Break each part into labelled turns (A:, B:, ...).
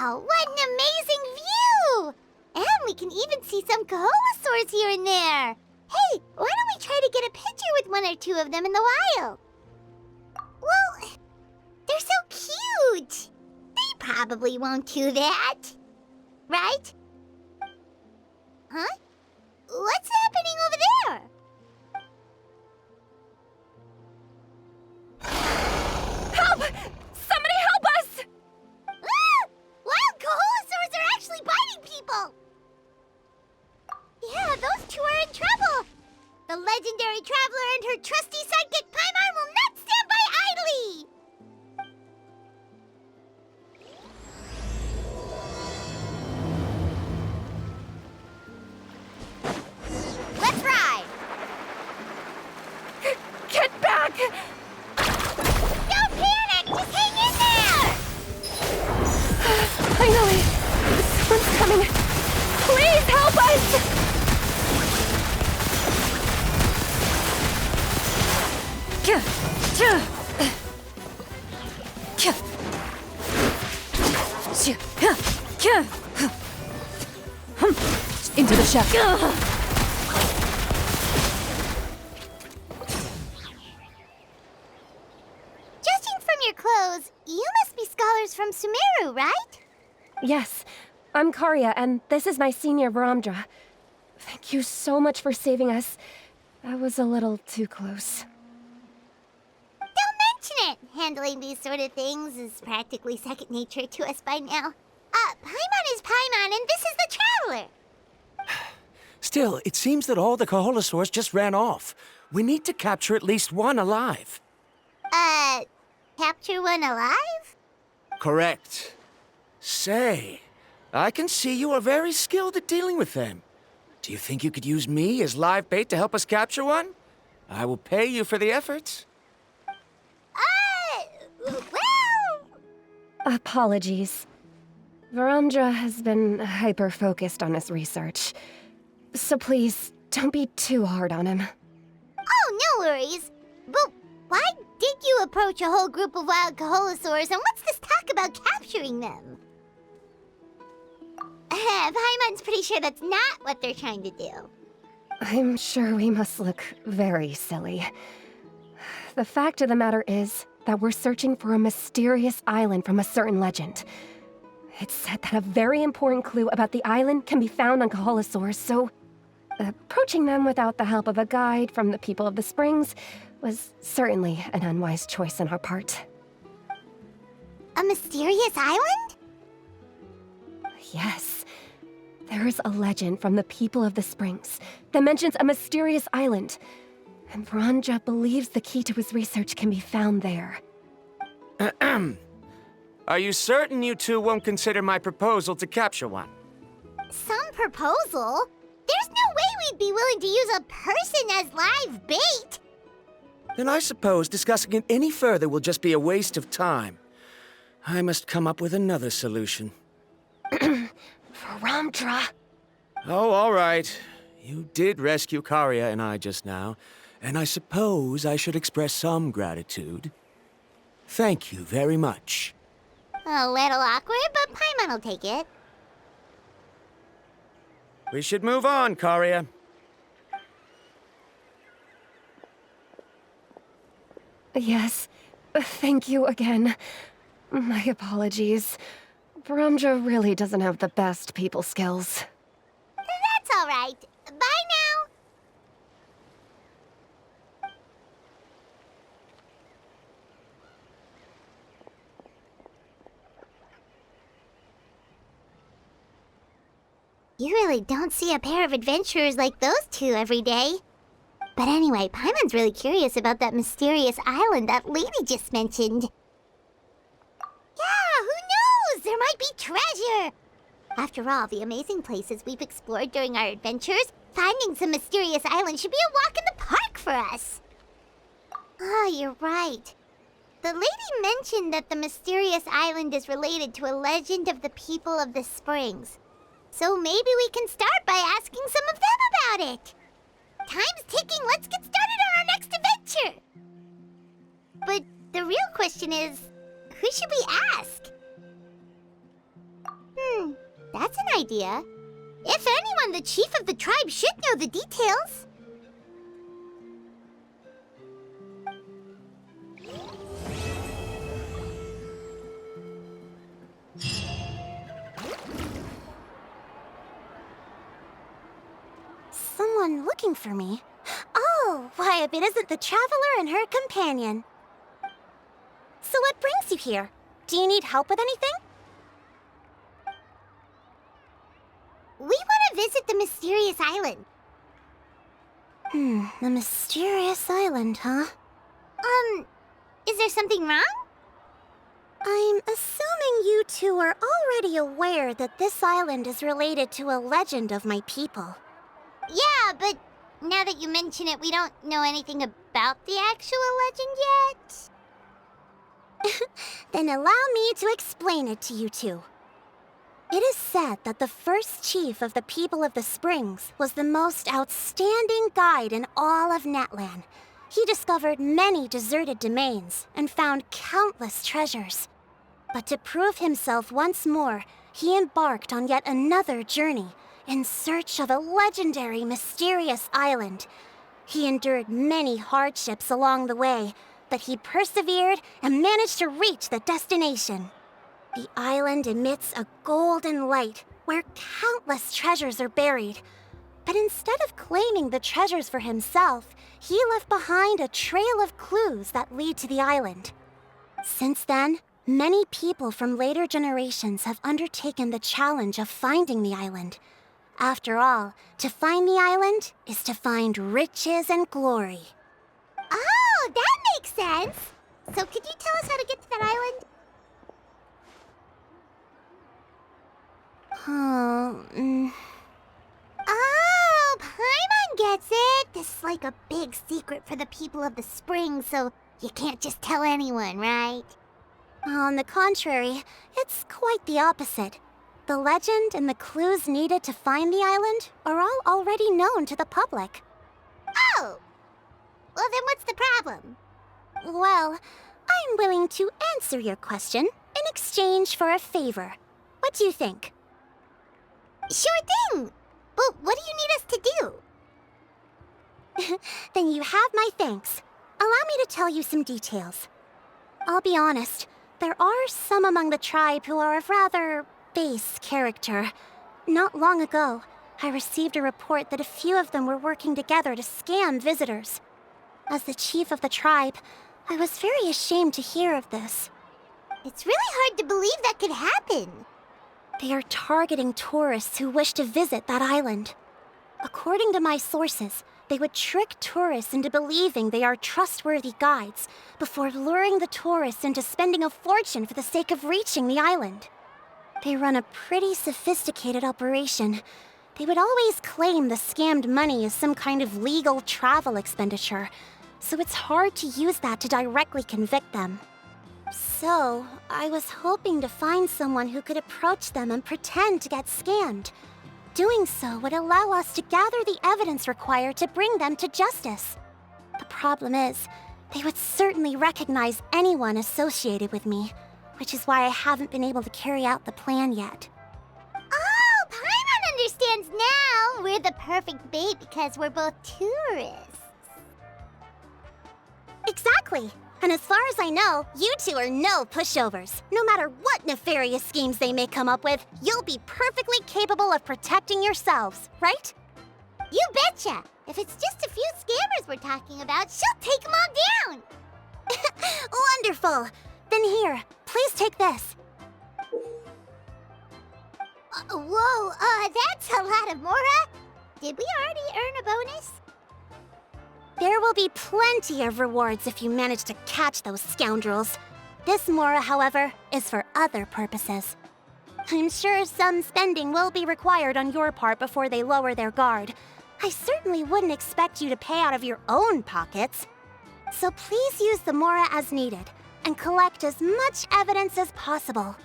A: Wow, what an amazing view! And we can even see some Kaholosaurs here and there. Hey, why don't we try to get a picture with one or two of them in the wild? Well, they're so cute. They probably won't do that. Right? Huh? What's happening over there?
B: Help! Somebody help us!
A: Ah! Wild Kaholosaurs are actually biting people! Yeah, those two are in trouble! The legendary traveler and her trusty sidekick Paimon will not stand by idly! Let's ride!
B: Get back!
A: Don't panic! Just hang in there!
B: Finally! Someone's coming! Please help us! Into the shack.
A: Judging from your clothes, you must be scholars from Sumeru, right?
B: Yes, I'm Karya, and this is my senior Varamdra. Thank you so much for saving us. That was a little too close.
A: Don't mention it! Handling these sort of things is practically second nature to us by now. Paimon is Paimon, and this is the Traveler!
C: Still, it seems that all the Kaholosaurs just ran off. We need to capture at least one alive.
A: Capture one alive?
C: Correct. Say, I can see you are very skilled at dealing with them. Do you think you could use me as live bait to help us capture one? I will pay you for the efforts.
A: Well...
B: Apologies. Varamdra has been hyper-focused on his research. So please, don't be too hard on him.
A: Oh, no worries. But why did you approach a whole group of wild Kaholosaurs, and what's this talk about capturing them? Paimon's pretty sure that's not what they're trying to do.
B: I'm sure we must look very silly. The fact of the matter is that we're searching for a mysterious island from a certain legend. It's said that a very important clue about the island can be found on Kaholosaurs, so approaching them without the help of a guide from the people of the Springs was certainly an unwise choice on our part.
A: A mysterious island?
B: Yes. There is a legend from the people of the Springs that mentions a mysterious island, and Varamdra believes the key to his research can be found there.
C: Are you certain you two won't consider my proposal to capture one?
A: Some proposal? There's no way we'd be willing to use a person as live bait!
C: Then I suppose discussing it any further will just be a waste of time. I must come up with another solution.
B: Varamdra!
C: Oh, all right. You did rescue Karya and I just now, and I suppose I should express some gratitude. Thank you very much.
A: A little awkward, but Paimon will take it.
C: We should move on, Karya.
B: Yes, thank you again. My apologies. Varamdra really doesn't have the best people skills.
A: That's all right. Bye now. You really don't see a pair of adventurers like those two every day. But anyway, Paimon's really curious about that mysterious island that lady just mentioned. Yeah, who knows? There might be treasure! After all the amazing places we've explored during our adventures, finding some mysterious island should be a walk in the park for us. Oh, you're right. The lady mentioned that the mysterious island is related to a legend of the people of the Springs. So maybe we can start by asking some of them about it. Time's ticking, let's get started on our next adventure! But the real question is, who should we ask? idea. If anyone, the chief of the tribe should know the details. Someone looking for me? Oh, why, if it isn't the traveler and her companion. So what brings you here? Do you need help with anything? We want to visit the mysterious island. The mysterious island, huh? Is there something wrong? I'm assuming you two are already aware that this island is related to a legend of my people. Yeah, but now that you mention it, we don't know anything about the actual legend yet. Then allow me to explain it to you two. It is said that the first chief of the people of the Springs was the most outstanding guide in all of Netland. He discovered many deserted domains and found countless treasures. But to prove himself once more, he embarked on yet another journey in search of a legendary, mysterious island. He endured many hardships along the way, but he persevered and managed to reach the destination. The island emits a golden light where countless treasures are buried. But instead of claiming the treasures for himself, he left behind a trail of clues that lead to the island. Since then, many people from later generations have undertaken the challenge of finding the island. After all, to find the island is to find riches and glory. Oh, that makes sense! So could you tell us how to get to that island? Oh, Paimon gets it! This is like a big secret for the people of the Spring, so you can't just tell anyone, right? On the contrary, it's quite the opposite. The legend and the clues needed to find the island are all already known to the public. Oh! Well, then what's the problem? Well, I'm willing to answer your question in exchange for a favor. What do you think? Sure thing! But what do you need us to do? Then you have my thanks. Allow me to tell you some details. I'll be honest, there are some among the tribe who are of rather base character. Not long ago, I received a report that a few of them were working together to scam visitors. As the chief of the tribe, I was very ashamed to hear of this. It's really hard to believe that could happen. They are targeting tourists who wish to visit that island. According to my sources, they would trick tourists into believing they are trustworthy guides before luring the tourists into spending a fortune for the sake of reaching the island. They run a pretty sophisticated operation. They would always claim the scammed money as some kind of legal travel expenditure, so it's hard to use that to directly convict them. So, I was hoping to find someone who could approach them and pretend to get scammed. Doing so would allow us to gather the evidence required to bring them to justice. The problem is, they would certainly recognize anyone associated with me, which is why I haven't been able to carry out the plan yet. Oh, Paimon understands now! We're the perfect bait because we're both tourists. Exactly! And as far as I know, you two are no pushovers. No matter what nefarious schemes they may come up with, you'll be perfectly capable of protecting yourselves, right? You betcha! If it's just a few scammers we're talking about, she'll take them all down! Wonderful! Then here, please take this. Whoa, that's a lot of Mora. Did we already earn a bonus? There will be plenty of rewards if you manage to catch those scoundrels. This Mora, however, is for other purposes. I'm sure some spending will be required on your part before they lower their guard. I certainly wouldn't expect you to pay out of your own pockets. So please use the Mora as needed, and collect as much evidence as possible.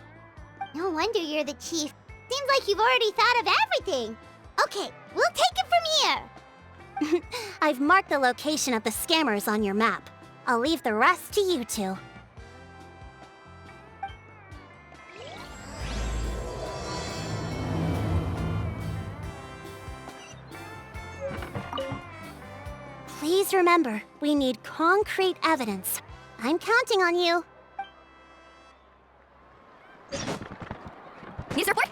A: No wonder you're the chief. Seems like you've already thought of everything. Okay, we'll take it from here. I've marked the location of the scammers on your map. I'll leave the rest to you two. Please remember, we need concrete evidence. I'm counting on you.
B: Needs report.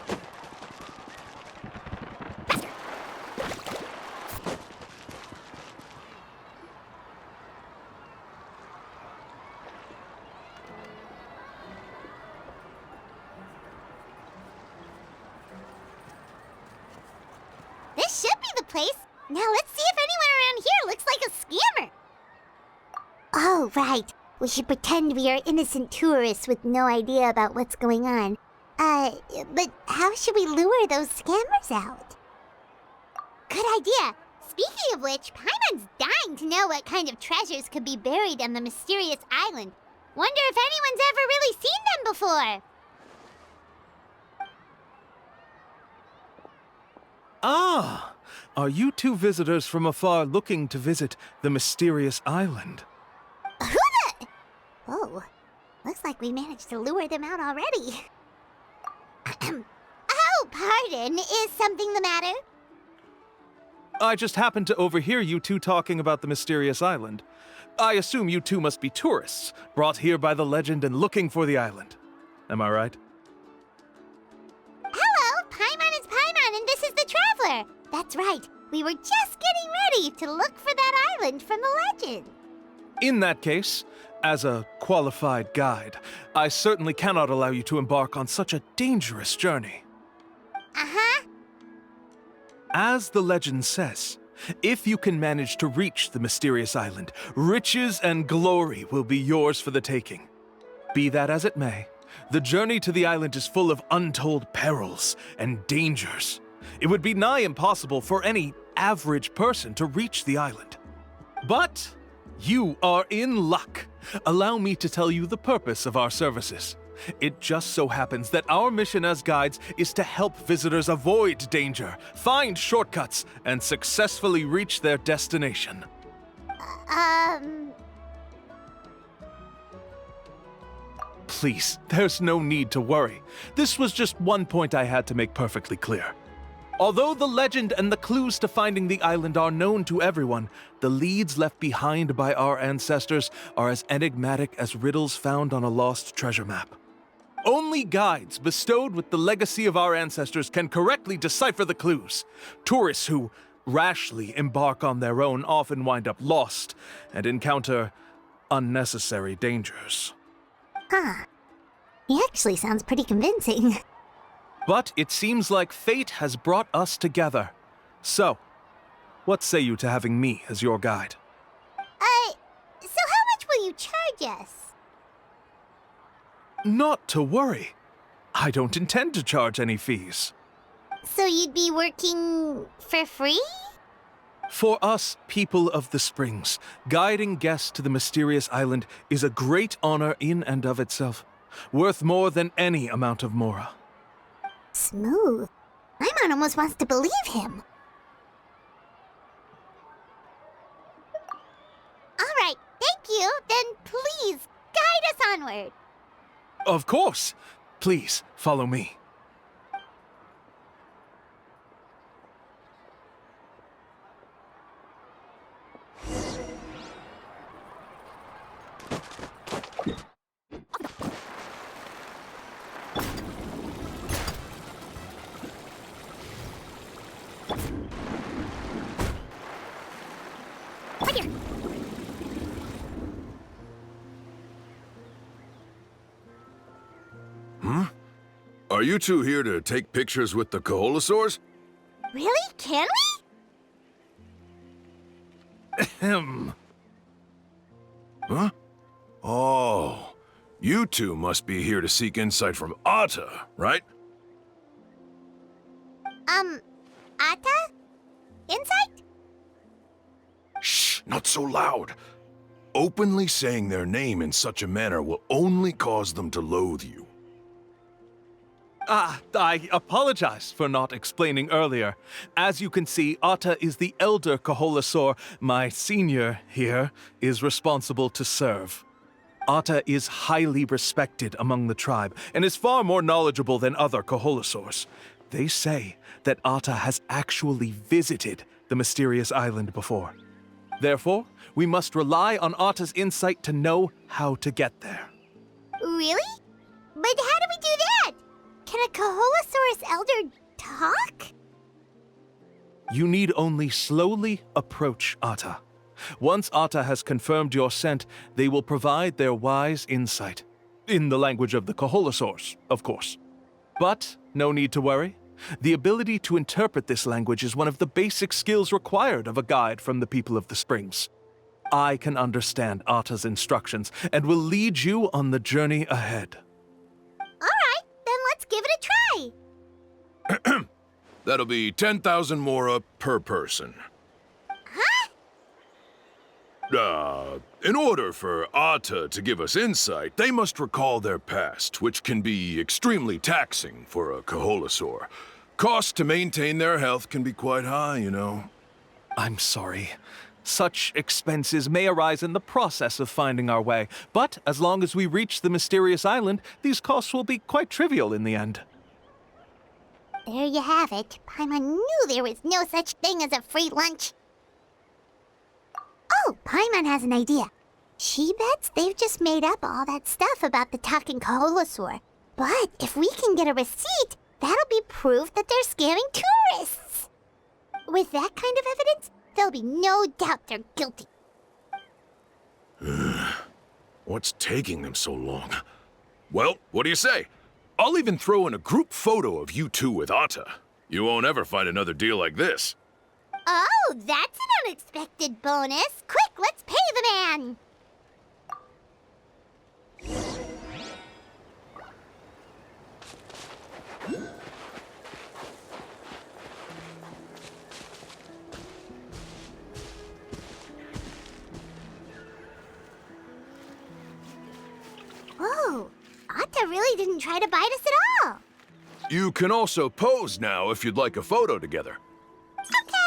B: Faster.
A: This should be the place. Now let's see if anyone around here looks like a scammer. Oh, right. We should pretend we are innocent tourists with no idea about what's going on. But how should we lure those scammers out? Good idea. Speaking of which, Paimon's dying to know what kind of treasures could be buried on the mysterious island. Wonder if anyone's ever really seen them before.
D: Ah! Are you two visitors from afar looking to visit the mysterious island?
A: Who the... Oh, looks like we managed to lure them out already. Oh, pardon. Is something the matter?
D: I just happened to overhear you two talking about the mysterious island. I assume you two must be tourists, brought here by the legend and looking for the island. Am I right?
A: Hello, Paimon is Paimon, and this is the Traveler. That's right. We were just getting ready to look for that island from the legend.
D: In that case, as a qualified guide, I certainly cannot allow you to embark on such a dangerous journey.
A: Uh-huh.
D: As the legend says, if you can manage to reach the mysterious island, riches and glory will be yours for the taking. Be that as it may, the journey to the island is full of untold perils and dangers. It would be nigh impossible for any average person to reach the island. But you are in luck. Allow me to tell you the purpose of our services. It just so happens that our mission as guides is to help visitors avoid danger, find shortcuts, and successfully reach their destination. Please, there's no need to worry. This was just one point I had to make perfectly clear. Although the legend and the clues to finding the island are known to everyone, the leads left behind by our ancestors are as enigmatic as riddles found on a lost treasure map. Only guides bestowed with the legacy of our ancestors can correctly decipher the clues. Tourists who rashly embark on their own often wind up lost and encounter unnecessary dangers.
A: Huh. He actually sounds pretty convincing.
D: But it seems like fate has brought us together. So, what say you to having me as your guide?
A: So how much will you charge us?
D: Not to worry. I don't intend to charge any fees.
A: So you'd be working for free?
D: For us, people of the Springs, guiding guests to the mysterious island is a great honor in and of itself, worth more than any amount of mora.
A: Smooth. Paimon almost wants to believe him. All right, thank you. Then please, guide us onward.
D: Of course. Please, follow me.
B: Right here.
E: Are you two here to take pictures with the Koholosaurs?
A: Really? Can we?
D: Ahem.
E: Huh? Oh, you two must be here to seek insight from Atta, right?
A: Atta? Insight?
E: Shh, not so loud. Openly saying their name in such a manner will only cause them to loathe you.
D: I apologize for not explaining earlier. As you can see, Atta is the elder Koholosaur my senior here is responsible to serve. Atta is highly respected among the tribe and is far more knowledgeable than other Koholosaurs. They say that Atta has actually visited the mysterious island before. Therefore, we must rely on Atta's insight to know how to get there.
A: Really? But how do we do that? Can a Kaholosaurus elder talk?
D: You need only slowly approach Atta. Once Atta has confirmed your scent, they will provide their wise insight. In the language of the Kaholosaurs, of course. But no need to worry. The ability to interpret this language is one of the basic skills required of a guide from the people of the Springs. I can understand Atta's instructions and will lead you on the journey ahead.
A: Alright, then let's give it a try.
E: That'll be 10,000 mora per person. In order for Atta to give us insight, they must recall their past, which can be extremely taxing for a Kaholosaur. Costs to maintain their health can be quite high, you know.
D: I'm sorry. Such expenses may arise in the process of finding our way, but as long as we reach the mysterious island, these costs will be quite trivial in the end.
A: There you have it. Paimon knew there was no such thing as a free lunch. Oh, Paimon has an idea. She bets they've just made up all that stuff about the talking Kaholosaur. But if we can get a receipt, that'll be proof that they're scamming tourists. With that kind of evidence, there'll be no doubt they're guilty.
E: What's taking them so long? Well, what do you say? I'll even throw in a group photo of you two with Atta. You won't ever find another deal like this.
A: Oh, that's an unexpected bonus. Quick, let's pay the man. Whoa, Atta really didn't try to bite us at all.
E: You can also pose now if you'd like a photo together.
A: Okay.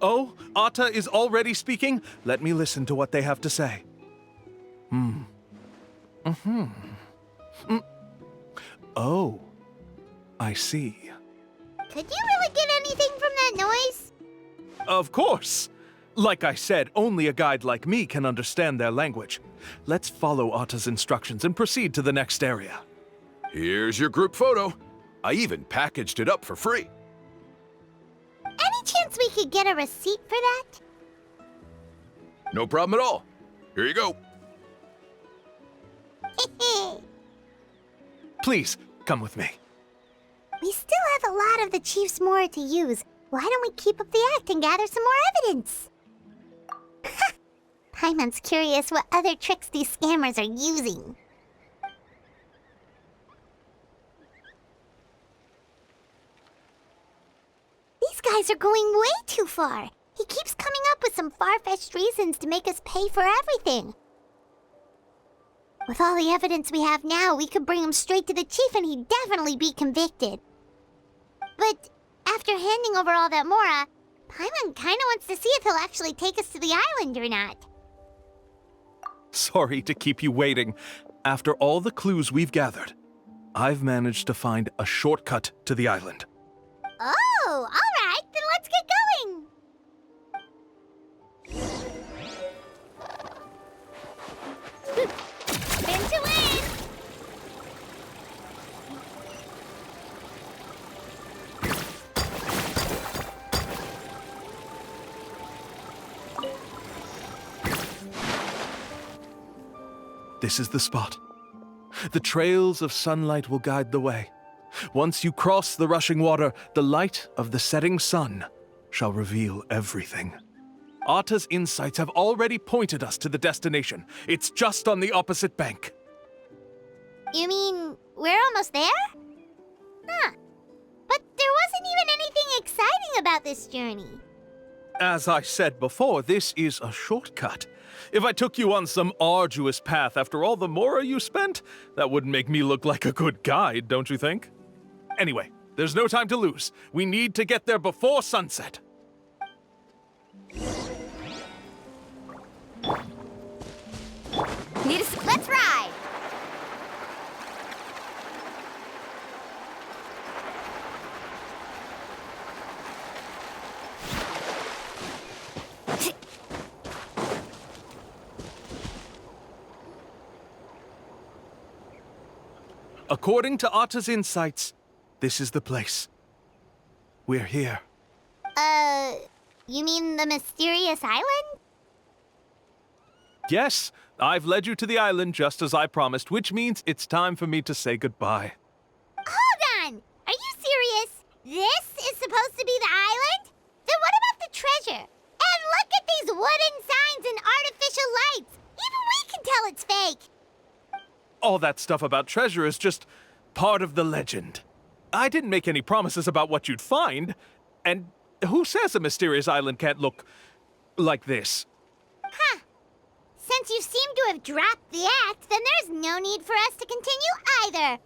D: Oh, Atta is already speaking? Let me listen to what they have to say. Oh, I see.
A: Could you really get anything from that noise?
D: Of course! Like I said, only a guide like me can understand their language. Let's follow Atta's instructions and proceed to the next area.
E: Here's your group photo. I even packaged it up for free.
A: Any chance we could get a receipt for that?
E: No problem at all. Here you go.
D: Please, come with me.
A: We still have a lot of the Chief's more to use. Why don't we keep up the act and gather some more evidence? Paimon's curious what other tricks these scammers are using. These guys are going way too far. He keeps coming up with some far-fetched reasons to make us pay for everything. With all the evidence we have now, we could bring him straight to the chief and he'd definitely be convicted. But after handing over all that Mora, Paimon kinda wants to see if he'll actually take us to the island or not.
D: Sorry to keep you waiting. After all the clues we've gathered, I've managed to find a shortcut to the island.
A: Oh, alright, then let's get going! Spin to win!
D: This is the spot. The trails of sunlight will guide the way. Once you cross the rushing water, the light of the setting sun shall reveal everything. Atta's insights have already pointed us to the destination. It's just on the opposite bank.
A: You mean, we're almost there? Huh. But there wasn't even anything exciting about this journey.
D: As I said before, this is a shortcut. If I took you on some arduous path after all the Mora you spent, that wouldn't make me look like a good guide, don't you think? Anyway, There's no time to lose. We need to get there before sunset.
A: Let's ride!
D: According to Atta's insights, this is the place. We're here.
A: You mean the mysterious island?
D: Yes, I've led you to the island just as I promised, which means it's time for me to say goodbye.
A: Hold on! Are you serious? This is supposed to be the island? Then what about the treasure? And look at these wooden signs and artificial lights! Even we can tell it's fake!
D: All that stuff about treasure is just part of the legend. I didn't make any promises about what you'd find. And who says a mysterious island can't look like this?
A: Huh. Since you seem to have dropped the act, then there's no need for us to continue either.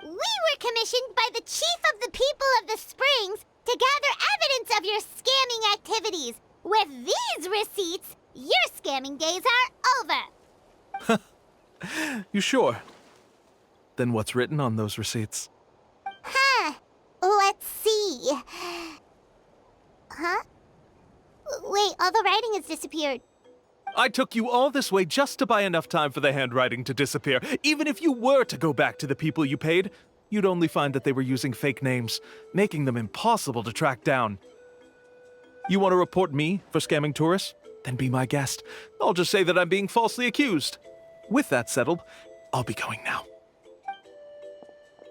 A: We were commissioned by the chief of the people of the Springs to gather evidence of your scamming activities. With these receipts, your scamming days are over.
D: You sure? Then what's written on those receipts?
A: Huh. Let's see. Huh? Wait, all the writing has disappeared.
D: I took you all this way just to buy enough time for the handwriting to disappear. Even if you were to go back to the people you paid, you'd only find that they were using fake names, making them impossible to track down. You want to report me for scamming tourists? Then be my guest. I'll just say that I'm being falsely accused. With that settled, I'll be going now.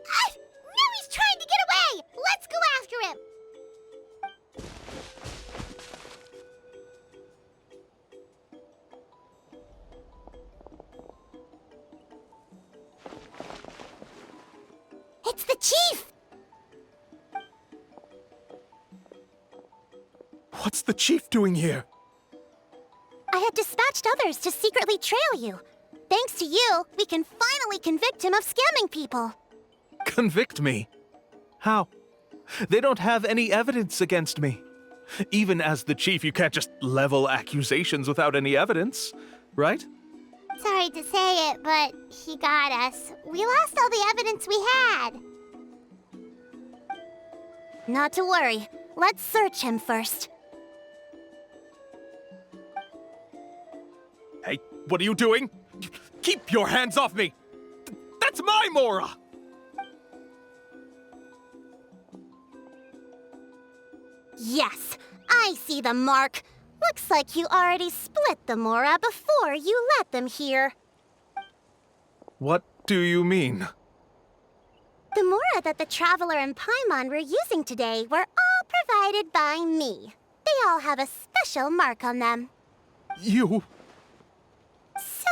A: Now he's trying to get away! Let's go after him! It's the chief!
D: What's the chief doing here?
A: I had dispatched others to secretly trail you. Thanks to you, we can finally convict him of scamming people.
D: Convict me? How? They don't have any evidence against me. Even as the chief, you can't just level accusations without any evidence, right?
A: Sorry to say it, but he got us. We lost all the evidence we had. Not to worry. Let's search him first.
D: Hey, what are you doing? Keep your hands off me! That's my Mora!
A: Yes, I see the mark. Looks like you already split the Mora before you let them here.
D: What do you mean?
A: The Mora that the Traveler and Paimon were using today were all provided by me. They all have a special mark on them.
D: You...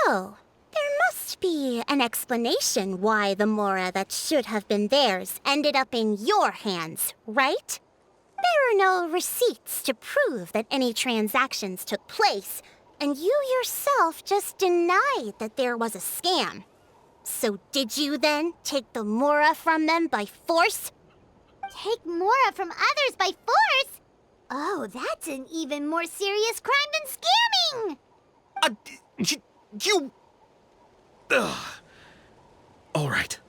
A: So, there must be an explanation why the Mora that should have been theirs ended up in your hands, right? There are no receipts to prove that any transactions took place, and you yourself just denied that there was a scam. So did you then take the Mora from them by force? Take Mora from others by force? Oh, that's an even more serious crime than scamming!
D: You... Ugh. All right.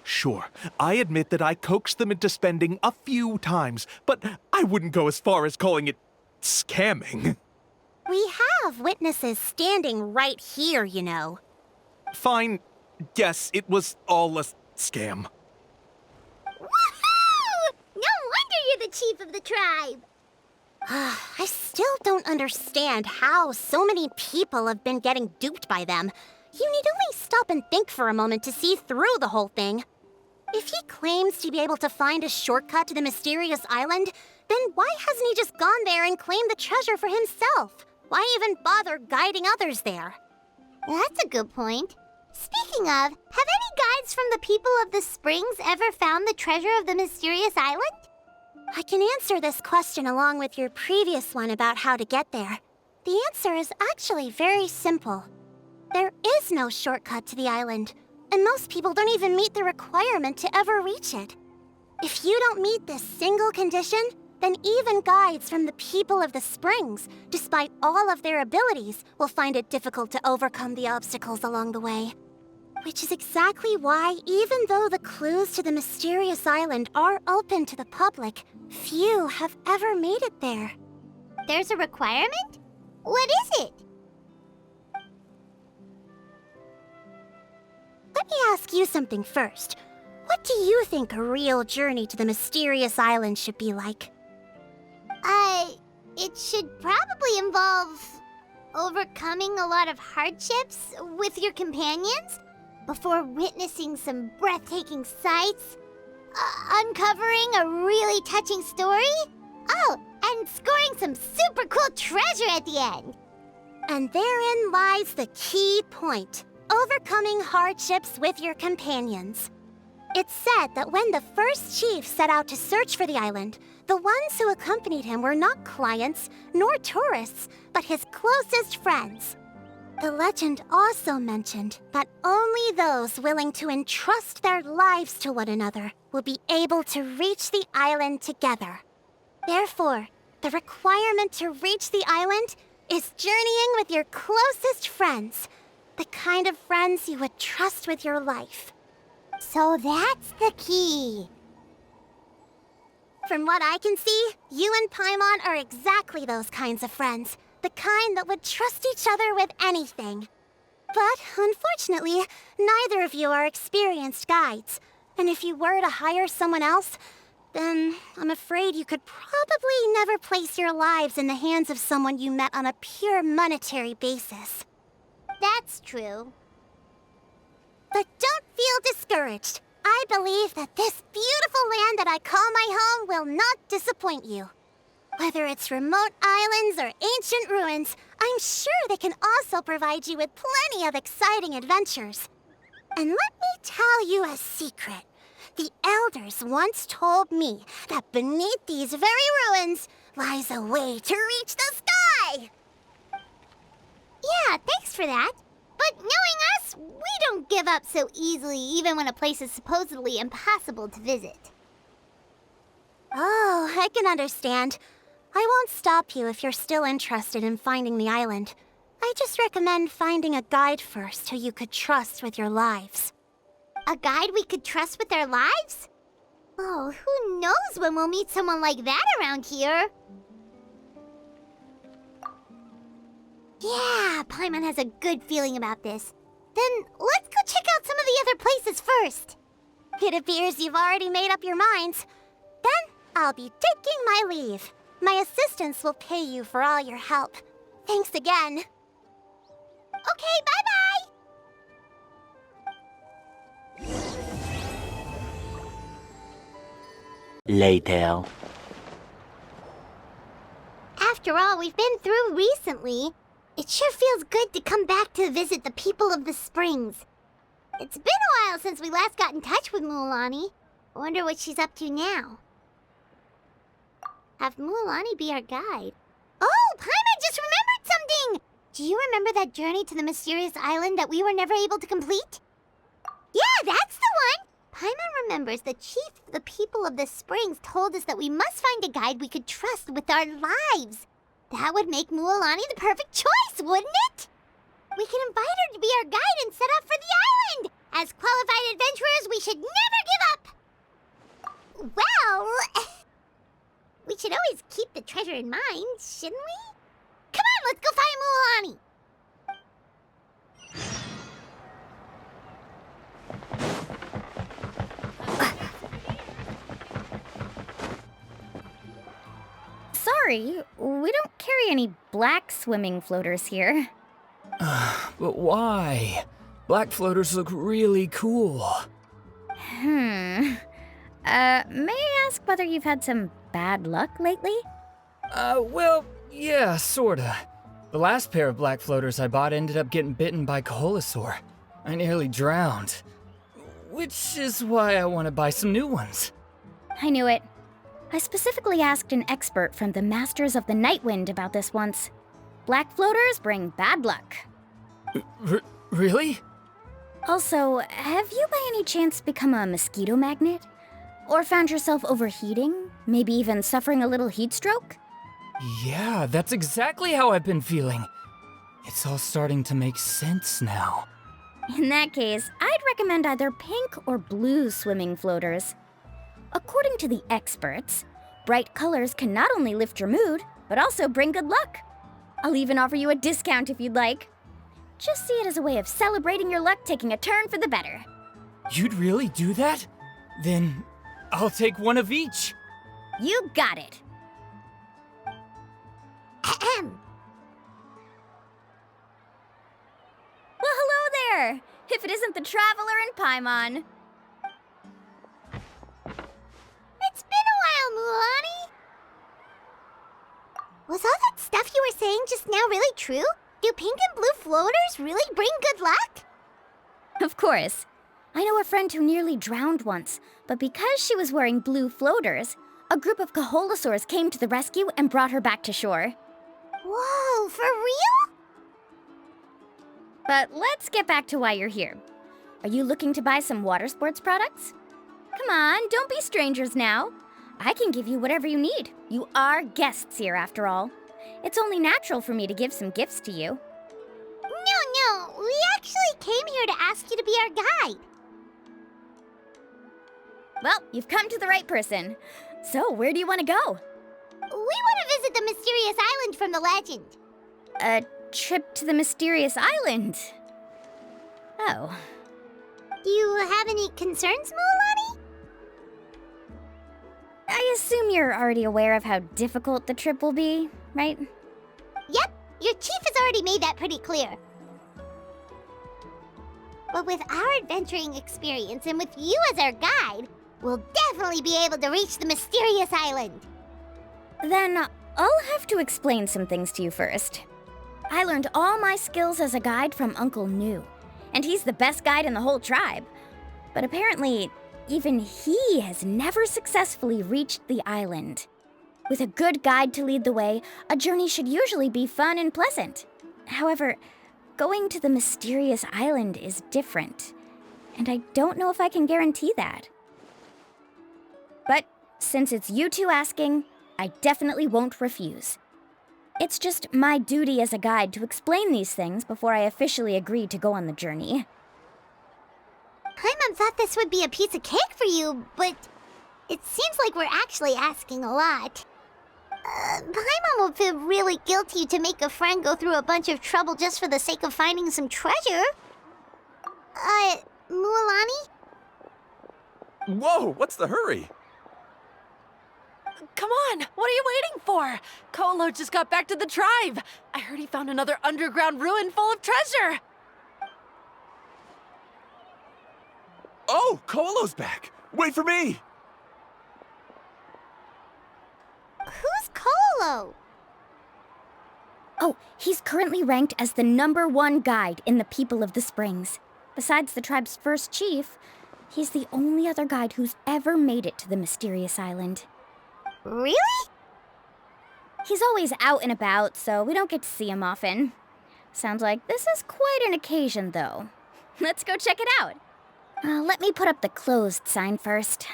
D: Sure, I admit that I coaxed them into spending a few times, but I wouldn't go as far as calling it scamming.
A: We have witnesses standing right here, you know.
D: Fine. Yes, it was all a scam.
A: Woohoo! No wonder you're the chief of the tribe! I still don't understand how so many people have been getting duped by them. You need only stop and think for a moment to see through the whole thing. If he claims to be able to find a shortcut to the mysterious island, then why hasn't he just gone there and claimed the treasure for himself? Why even bother guiding others there? That's a good point. Speaking of, have any guides from the people of the Springs ever found the treasure of the mysterious island? I can answer this question along with your previous one about how to get there. The answer is actually very simple. There is no shortcut to the island, and most people don't even meet the requirement to ever reach it. If you don't meet this single condition, then even guides from the people of the springs, despite all of their abilities, will find it difficult to overcome the obstacles along the way. Which is exactly why, even though the clues to the mysterious island are open to the public, few have ever made it there.
F: There's a requirement? What is it?
A: Let me ask you something first. What do you think a real journey to the mysterious island should be like?
F: It should probably involve overcoming a lot of hardships with your companions before witnessing some breathtaking sights, uncovering a really touching story, oh, and scoring some super cool treasure at the end.
A: And therein lies the key point. Overcoming hardships with your companions. It's said that when the first chief set out to search for the island, the ones who accompanied him were not clients nor tourists, but his closest friends. The legend also mentioned that only those willing to entrust their lives to one another will be able to reach the island together. Therefore, the requirement to reach the island is journeying with your closest friends, the kind of friends you would trust with your life.
F: So that's the key.
A: From what I can see, you and Paimon are exactly those kinds of friends. The kind that would trust each other with anything. But unfortunately, neither of you are experienced guides. And if you were to hire someone else, then I'm afraid you could probably never place your lives in the hands of someone you met on a pure monetary basis.
F: That's true.
A: But don't feel discouraged. I believe that this beautiful land that I call my home will not disappoint you. Whether it's remote islands or ancient ruins, I'm sure they can also provide you with plenty of exciting adventures. And let me tell you a secret. The elders once told me that beneath these very ruins lies a way to reach the sky!
F: Yeah, thanks for that. But knowing us, we don't give up so easily even when a place is supposedly impossible to visit.
A: Oh, I can understand. I won't stop you if you're still interested in finding the island. I just recommend finding a guide first who you could trust with your lives.
F: A guide we could trust with our lives? Oh, who knows when we'll meet someone like that around here? Yeah, Paimon has a good feeling about this. Then let's go check out some of the other places first.
A: It appears you've already made up your minds. Then I'll be taking my leave. My assistants will pay you for all your help. Thanks again.
F: Okay, bye-bye!
G: Later.
F: After all we've been through recently, it sure feels good to come back to visit the people of the springs. It's been a while since we last got in touch with Mualani. I wonder what she's up to now. Have Mualani be our guide. Oh, Paimon just remembered something! Do you remember that journey to the mysterious island that we were never able to complete? Yeah, that's the one! Paimon remembers the chief of the people of the springs told us that we must find a guide we could trust with our lives. That would make Mualani the perfect choice, wouldn't it? We can invite her to be our guide and set off for the island! As qualified adventurers, we should never give up! Well... we should always keep the treasure in mind, shouldn't we? Come on, let's go find Mualani!
H: Sorry, we don't carry any black swimming floaters here.
I: But why? Black floaters look really cool.
H: May I ask whether you've had some bad luck lately?
I: Well, yeah, sorta. The last pair of black floaters I bought ended up getting bitten by Koholosaur. I nearly drowned. Which is why I want to buy some new ones.
H: I knew it. I specifically asked an expert from the Masters of the Nightwind about this once. Black floaters bring bad luck.
I: Really?
H: Also, have you by any chance become a mosquito magnet? Or found yourself overheating? Maybe even suffering a little heat stroke?
I: Yeah, that's exactly how I've been feeling. It's all starting to make sense now.
H: In that case, I'd recommend either pink or blue swimming floaters. According to the experts, bright colors can not only lift your mood, but also bring good luck. I'll even offer you a discount if you'd like. Just see it as a way of celebrating your luck taking a turn for the better.
I: You'd really do that? Then I'll take one of each.
H: You got it.
A: Ahem.
H: Well, hello there! If it isn't the Traveler in Paimon.
A: It's been a while, Mualani. Was all that stuff you were saying just now really true? Do pink and blue floaters really bring good luck?
H: Of course. I know a friend who nearly drowned once, but because she was wearing blue floaters, a group of Kaholasaurs came to the rescue and brought her back to shore.
A: Whoa, for real?
H: But let's get back to why you're here. Are you looking to buy some water sports products? Come on, don't be strangers now. I can give you whatever you need. You are guests here, after all. It's only natural for me to give some gifts to you.
A: No, we actually came here to ask you to be our guide.
H: Well, you've come to the right person. So, where do you want to go?
A: We want to visit the mysterious island from the legend.
H: A trip to the mysterious island. Oh.
A: Do you have any concerns, Mualani?
H: I assume you're already aware of how difficult the trip will be, right?
A: Yep, your chief has already made that pretty clear. But with our adventuring experience and with you as our guide, we'll definitely be able to reach the mysterious island.
H: Then I'll have to explain some things to you first. I learned all my skills as a guide from Uncle New, and he's the best guide in the whole tribe. But apparently, even he has never successfully reached the island. With a good guide to lead the way, a journey should usually be fun and pleasant. However, going to the mysterious island is different, and I don't know if I can guarantee that. But since it's you two asking, I definitely won't refuse. It's just my duty as a guide to explain these things before I officially agree to go on the journey.
A: Paimon thought this would be a piece of cake for you, but it seems like we're actually asking a lot. Paimon will feel really guilty to make a friend go through a bunch of trouble just for the sake of finding some treasure. Mualani?
G: Whoa, what's the hurry?
J: Come on, what are you waiting for? Kolo just got back to the tribe. I heard he found another underground ruin full of treasure.
G: Oh, Kolo's back! Wait for me!
A: Who's Kolo?
H: Oh, he's currently ranked as the #1 guide in the People of the Springs. Besides the tribe's first chief, he's the only other guide who's ever made it to the mysterious island.
A: Really?
H: He's always out and about, so we don't get to see him often. Sounds like this is quite an occasion, though. Let's go check it out. Let me put up the closed sign first.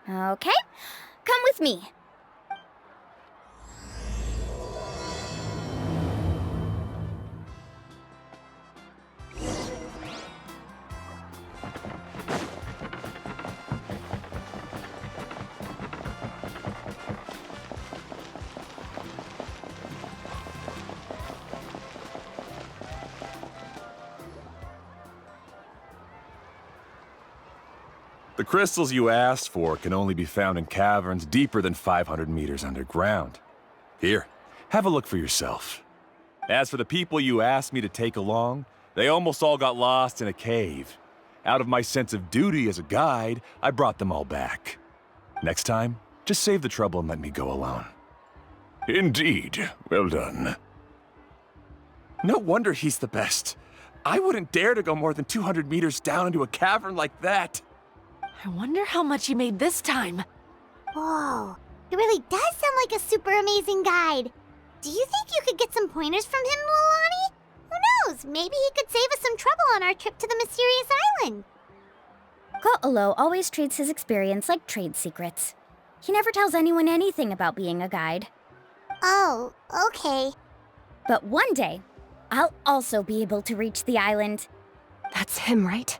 H: Okay, come with me.
G: The crystals you asked for can only be found in caverns deeper than 500 meters underground. Here, have a look for yourself. As for the people you asked me to take along, they almost all got lost in a cave. Out of my sense of duty as a guide, I brought them all back. Next time, just save the trouble and let me go alone. Indeed. Well done. No wonder he's the best. I wouldn't dare to go more than 200 meters down into a cavern like that.
J: I wonder how much he made this time.
A: Whoa, it really does sound like a super amazing guide. Do you think you could get some pointers from him, Mualani? Who knows, maybe he could save us some trouble on our trip to the mysterious island.
H: Ko'olo always treats his experience like trade secrets. He never tells anyone anything about being a guide.
F: Oh, okay.
H: But one day, I'll also be able to reach the island.
B: That's him, right?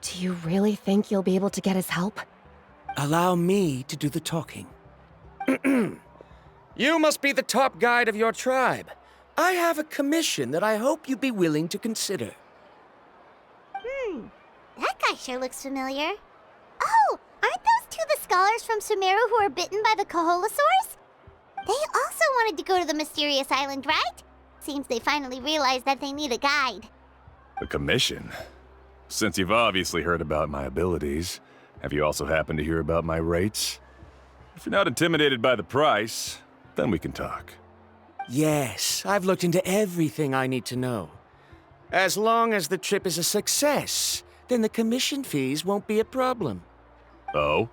B: Do you really think you'll be able to get his help?
C: Allow me to do the talking. You must be the top guide of your tribe. I have a commission that I hope you'd be willing to consider.
F: That guy sure looks familiar. Oh, aren't those two the scholars from Sumeru who were bitten by the Koholosaurs? They also wanted to go to the mysterious island, right? Seems they finally realized that they need a guide.
G: A commission? Since you've obviously heard about my abilities, have you also happened to hear about my rates? If you're not intimidated by the price, then we can talk.
C: Yes, I've looked into everything I need to know. As long as the trip is a success, then the commission fees won't be a problem.
G: Oh?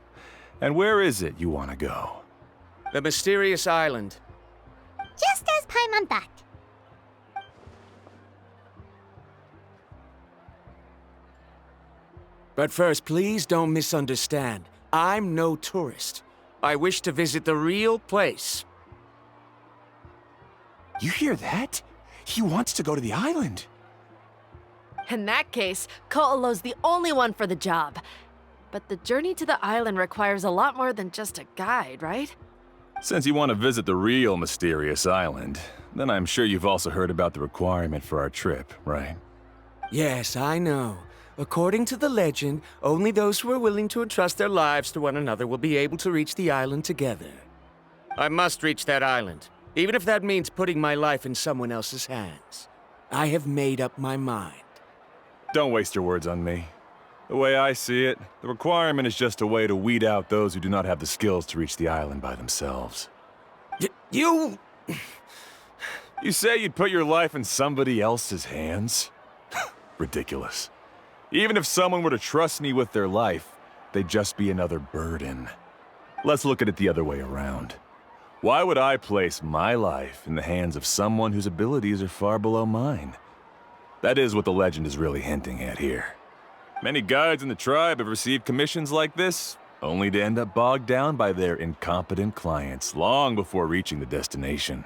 G: And where is it you want to go?
C: The mysterious island.
F: Just as Paimon thought.
C: But first, please don't misunderstand. I'm no tourist. I wish to visit the real place.
G: You hear that? He wants to go to the island.
J: In that case, Ko'olo's the only one for the job. But the journey to the island requires a lot more than just a guide, right?
G: Since you want to visit the real mysterious island, then I'm sure you've also heard about the requirement for our trip, right?
C: Yes, I know. According to the legend, only those who are willing to entrust their lives to one another will be able to reach the island together. I must reach that island, even if that means putting my life in someone else's hands. I have made up my mind.
G: Don't waste your words on me. The way I see it, the requirement is just a way to weed out those who do not have the skills to reach the island by themselves.
C: You...
G: You say you'd put your life in somebody else's hands? Ridiculous. Even if someone were to trust me with their life, they'd just be another burden. Let's look at it the other way around. Why would I place my life in the hands of someone whose abilities are far below mine? That is what the legend is really hinting at here. Many guides in the tribe have received commissions like this, only to end up bogged down by their incompetent clients long before reaching the destination.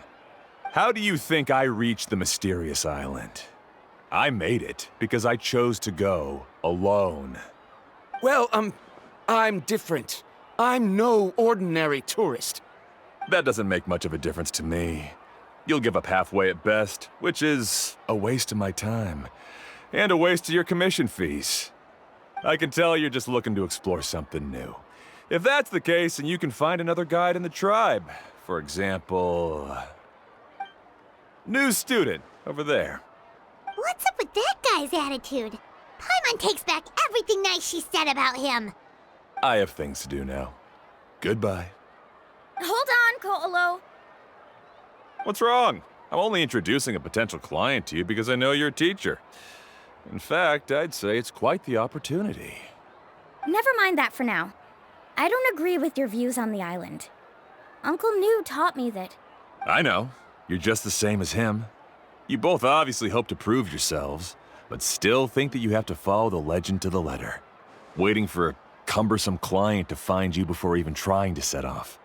G: How do you think I reached the mysterious island? I made it because I chose to go alone.
C: Well, I'm different. I'm no ordinary tourist.
G: That doesn't make much of a difference to me. You'll give up halfway at best, which is a waste of my time. And a waste of your commission fees. I can tell you're just looking to explore something new. If that's the case, then you can find another guide in the tribe. For example... new student, over there.
F: What's up with that guy's attitude? Paimon takes back everything nice she said about him.
G: I have things to do now. Goodbye.
H: Hold on, Ko'olo.
G: What's wrong? I'm only introducing a potential client to you because I know you're a teacher. In fact, I'd say it's quite the opportunity.
H: Never mind that for now. I don't agree with your views on the island. Uncle New taught me that...
G: I know. You're just the same as him. You both obviously hope to prove yourselves, but still think that you have to follow the legend to the letter, waiting for a cumbersome client to find you before even trying to set off.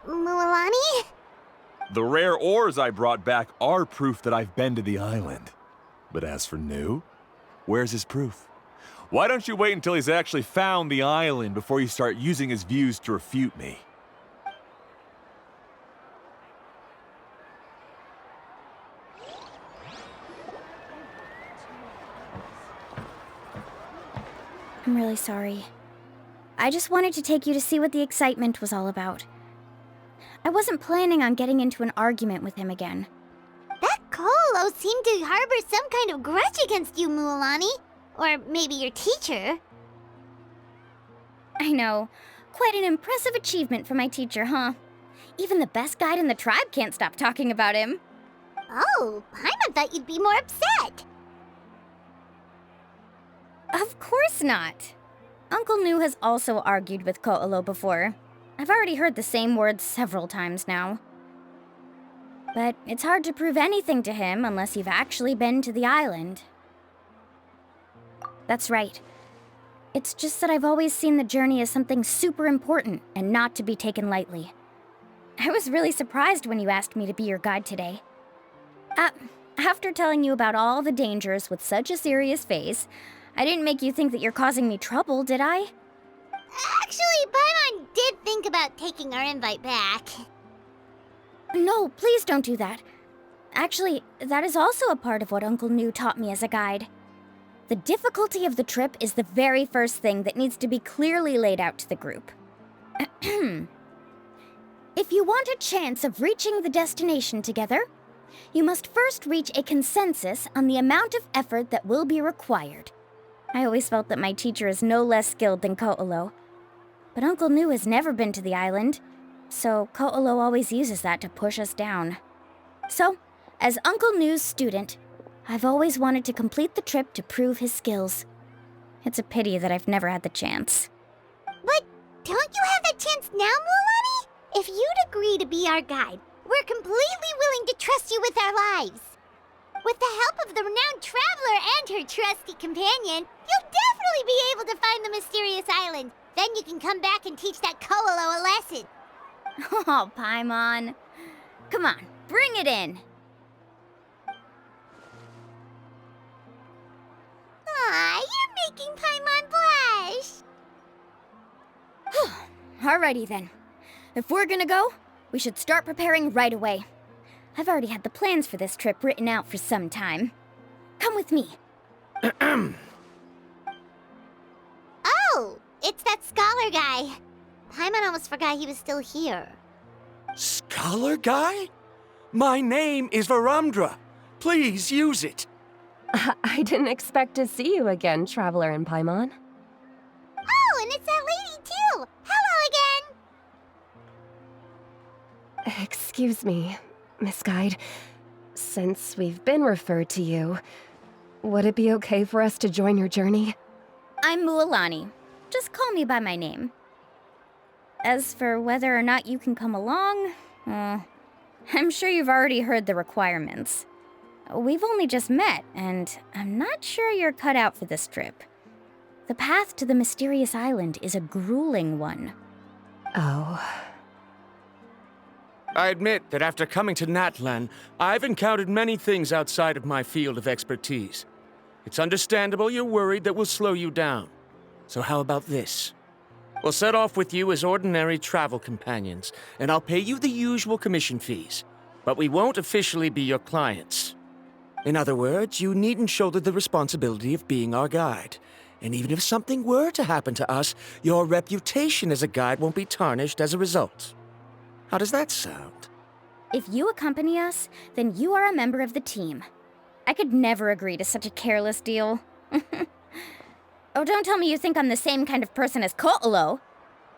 F: Mualani?
G: The rare ores I brought back are proof that I've been to the island. But as for New, where's his proof? Why don't you wait until he's actually found the island before you start using his views to refute me?
H: I'm really sorry. I just wanted to take you to see what the excitement was all about. I wasn't planning on getting into an argument with him again.
F: That Ko'olo seemed to harbor some kind of grudge against you, Mualani. Or maybe your teacher.
H: I know. Quite an impressive achievement for my teacher, huh? Even the best guide in the tribe can't stop talking about him.
F: Oh, Paimon thought you'd be more upset.
H: Of course not. Uncle New has also argued with Ko'olo before. I've already heard the same words several times now. But it's hard to prove anything to him unless you've actually been to the island. That's right. It's just that I've always seen the journey as something super important and not to be taken lightly. I was really surprised when you asked me to be your guide today. After telling you about all the dangers with such a serious face, I didn't make you think that you're causing me trouble, did I?
F: Actually, Paimon did think about taking our invite back.
H: No, please don't do that. Actually, that is also a part of what Uncle New taught me as a guide. The difficulty of the trip is the very first thing that needs to be clearly laid out to the group. If you want a chance of reaching the destination together, you must first reach a consensus on the amount of effort that will be required. I always felt that my teacher is no less skilled than Ko'olo. But Uncle New has never been to the island, so Ko'olo always uses that to push us down. So, as Uncle New's student, I've always wanted to complete the trip to prove his skills. It's a pity that I've never had the chance.
F: But don't you have that chance now, Mualani? If you'd agree to be our guide, we're completely willing to trust you with our lives. With the help of the renowned traveler and her trusty companion, you'll definitely be able to find the mysterious island. Then you can come back and teach that Ko'olo a lesson.
H: Oh, Paimon. Come on, bring it in.
F: Aw, you're making Paimon blush.
H: Alrighty then. If we're gonna go, we should start preparing right away. I've already had the plans for this trip written out for some time. Come with me.
F: Oh, it's that scholar guy. Paimon almost forgot he was still here.
C: Scholar guy? My name is Varamdra. Please use it.
B: I didn't expect to see you again, Traveler and Paimon.
F: Oh, and it's that lady too. Hello again.
B: Excuse me, Miss Guide. Since we've been referred to you, would it be okay for us to join your journey?
H: I'm Mualani. Just call me by my name. As for whether or not you can come along, I'm sure you've already heard the requirements. We've only just met, and I'm not sure you're cut out for this trip. The path to the mysterious island is a grueling one.
B: Oh.
C: I admit that after coming to Natlan, I've encountered many things outside of my field of expertise. It's understandable you're worried that we'll slow you down. So how about this? We'll set off with you as ordinary travel companions, and I'll pay you the usual commission fees. But we won't officially be your clients. In other words, you needn't shoulder the responsibility of being our guide. And even if something were to happen to us, your reputation as a guide won't be tarnished as a result. How does that sound?
H: If you accompany us, then you are a member of the team. I could never agree to such a careless deal. Oh, don't tell me you think I'm the same kind of person as Ko'olo.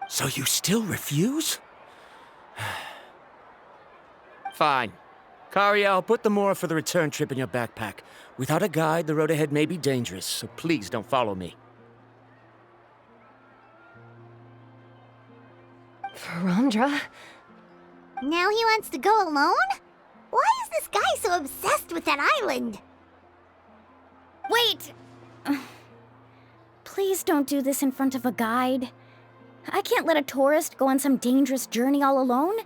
C: So you still refuse? Fine. Kariel, put the Mora for the return trip in your backpack. Without a guide, the road ahead may be dangerous, so please don't follow me.
B: Varamdra?
F: Now he wants to go alone? Why is this guy so obsessed with that island?
H: Wait! Please don't do this in front of a guide. I can't let a tourist go on some dangerous journey all alone.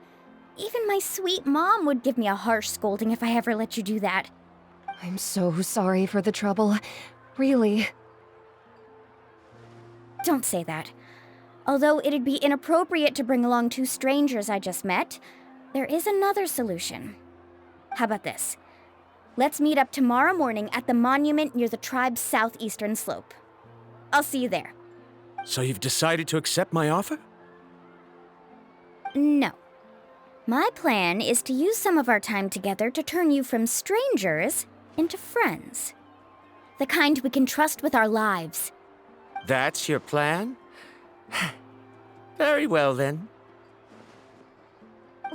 H: Even my sweet mom would give me a harsh scolding if I ever let you do that.
B: I'm so sorry for the trouble. Really.
H: Don't say that. Although it'd be inappropriate to bring along two strangers I just met, there is another solution. How about this? Let's meet up tomorrow morning at the monument near the tribe's southeastern slope. I'll see you there.
C: So you've decided to accept my offer?
H: No. My plan is to use some of our time together to turn you from strangers into friends. The kind we can trust with our lives.
C: That's your plan? Very well, then.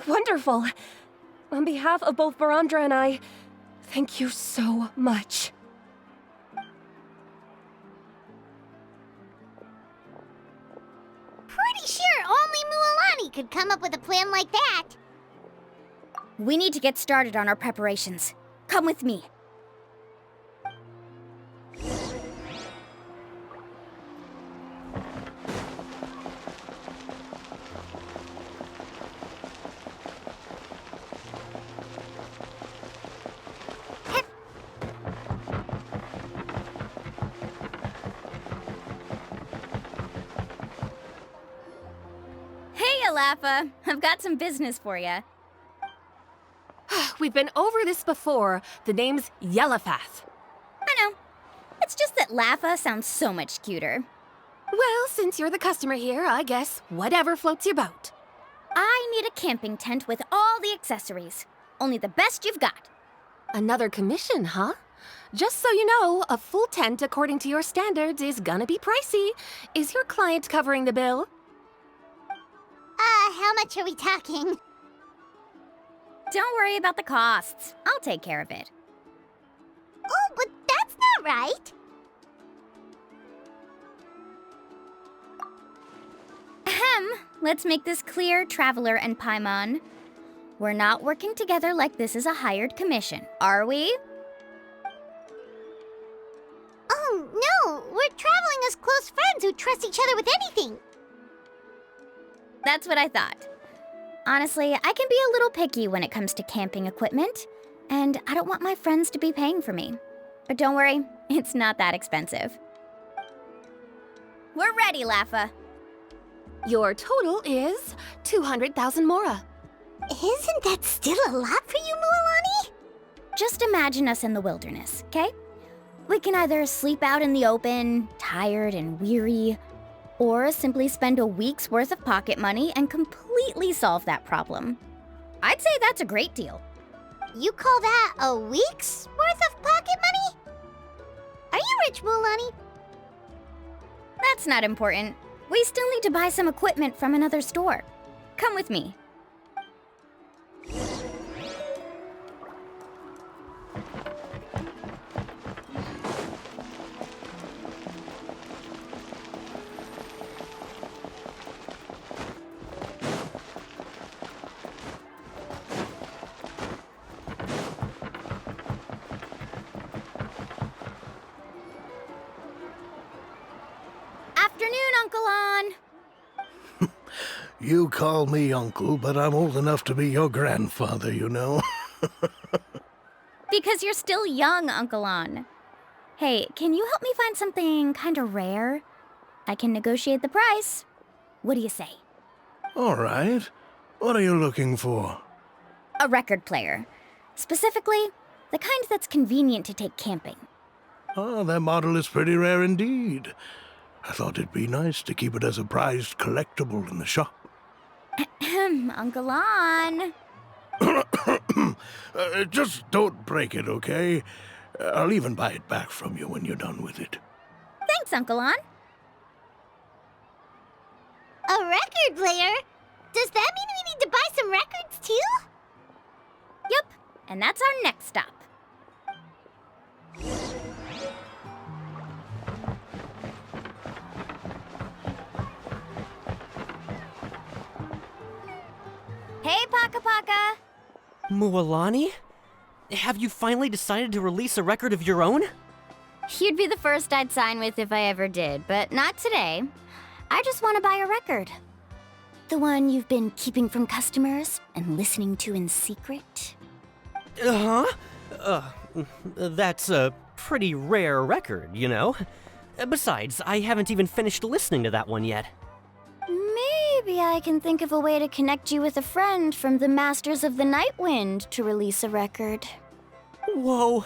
B: Wonderful. On behalf of both Varamdra and I, thank you so much.
F: Pretty sure only Mualani could come up with a plan like that.
H: We need to get started on our preparations. Come with me. Lafa. I've got some business for you.
B: We've been over this before. The name's Yellowfath.
H: I know. It's just that Lafa sounds so much cuter.
B: Well, since you're the customer here, I guess whatever floats your boat.
H: I need a camping tent with all the accessories. Only the best you've got.
B: Another commission, huh? Just so you know, a full tent according to your standards is gonna be pricey. Is your client covering the bill?
F: How much are we talking?
H: Don't worry about the costs. I'll take care of it.
F: Oh, but that's not right.
H: Ahem. Let's make this clear, Traveler and Paimon. We're not working together like this is a hired commission, are we?
F: Oh, no! We're traveling as close friends who trust each other with anything.
H: That's what I thought. Honestly, I can be a little picky when it comes to camping equipment, and I don't want my friends to be paying for me. But don't worry, it's not that expensive. We're ready, Lafa.
B: Your total is 200,000 mora.
F: Isn't that still a lot for you, Mualani?
H: Just imagine us in the wilderness, okay? We can either sleep out in the open, tired and weary, or simply spend a week's worth of pocket money and completely solve that problem. I'd say that's a great deal.
F: You call that a week's worth of pocket money? Are you rich, Mualani?
H: That's not important. We still need to buy some equipment from another store. Come with me. Afternoon, Uncle On.
K: You call me uncle, but I'm old enough to be your grandfather, you know.
H: Because you're still young, Uncle On. Hey, can you help me find something kinda rare? I can negotiate the price. What do you say?
K: All right. What are you looking for?
H: A record player. Specifically, the kind that's convenient to take camping.
K: Oh, that model is pretty rare indeed. I thought it'd be nice to keep it as a prized collectible in the shop.
H: Uncle On.
K: Just don't break it, okay? I'll even buy it back from you when you're done with it.
H: Thanks, Uncle On.
F: A record player? Does that mean we need to buy some records too?
H: Yup, and that's our next stop. Hey, Paka Paka!
L: Mualani? Have you finally decided to release a record of your own?
H: You'd be the first I'd sign with if I ever did, but not today. I just want to buy a record. The one you've been keeping from customers and listening to in secret.
L: That's a pretty rare record, you know? Besides, I haven't even finished listening to that one yet.
H: Maybe I can think of a way to connect you with a friend from the Masters of the Night Wind to release a record.
L: Whoa,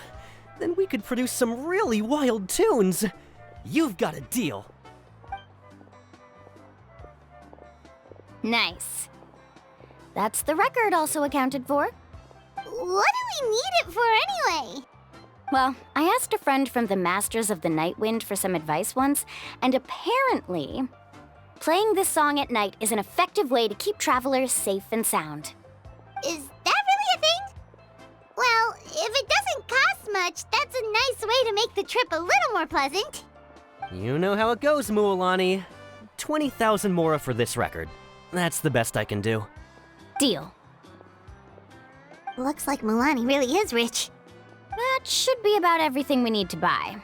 L: then we could produce some really wild tunes. You've got a deal.
H: Nice. That's the record also accounted for.
F: What do we need it for anyway?
H: Well, I asked a friend from the Masters of the Night Wind for some advice once, and apparently, playing this song at night is an effective way to keep travelers safe and sound.
F: Is that really a thing? Well, if it doesn't cost much, that's a nice way to make the trip a little more pleasant.
L: You know how it goes, Mualani. 20,000 mora for this record. That's the best I can do.
H: Deal.
F: Looks like Mualani really is rich.
H: That should be about everything we need to buy.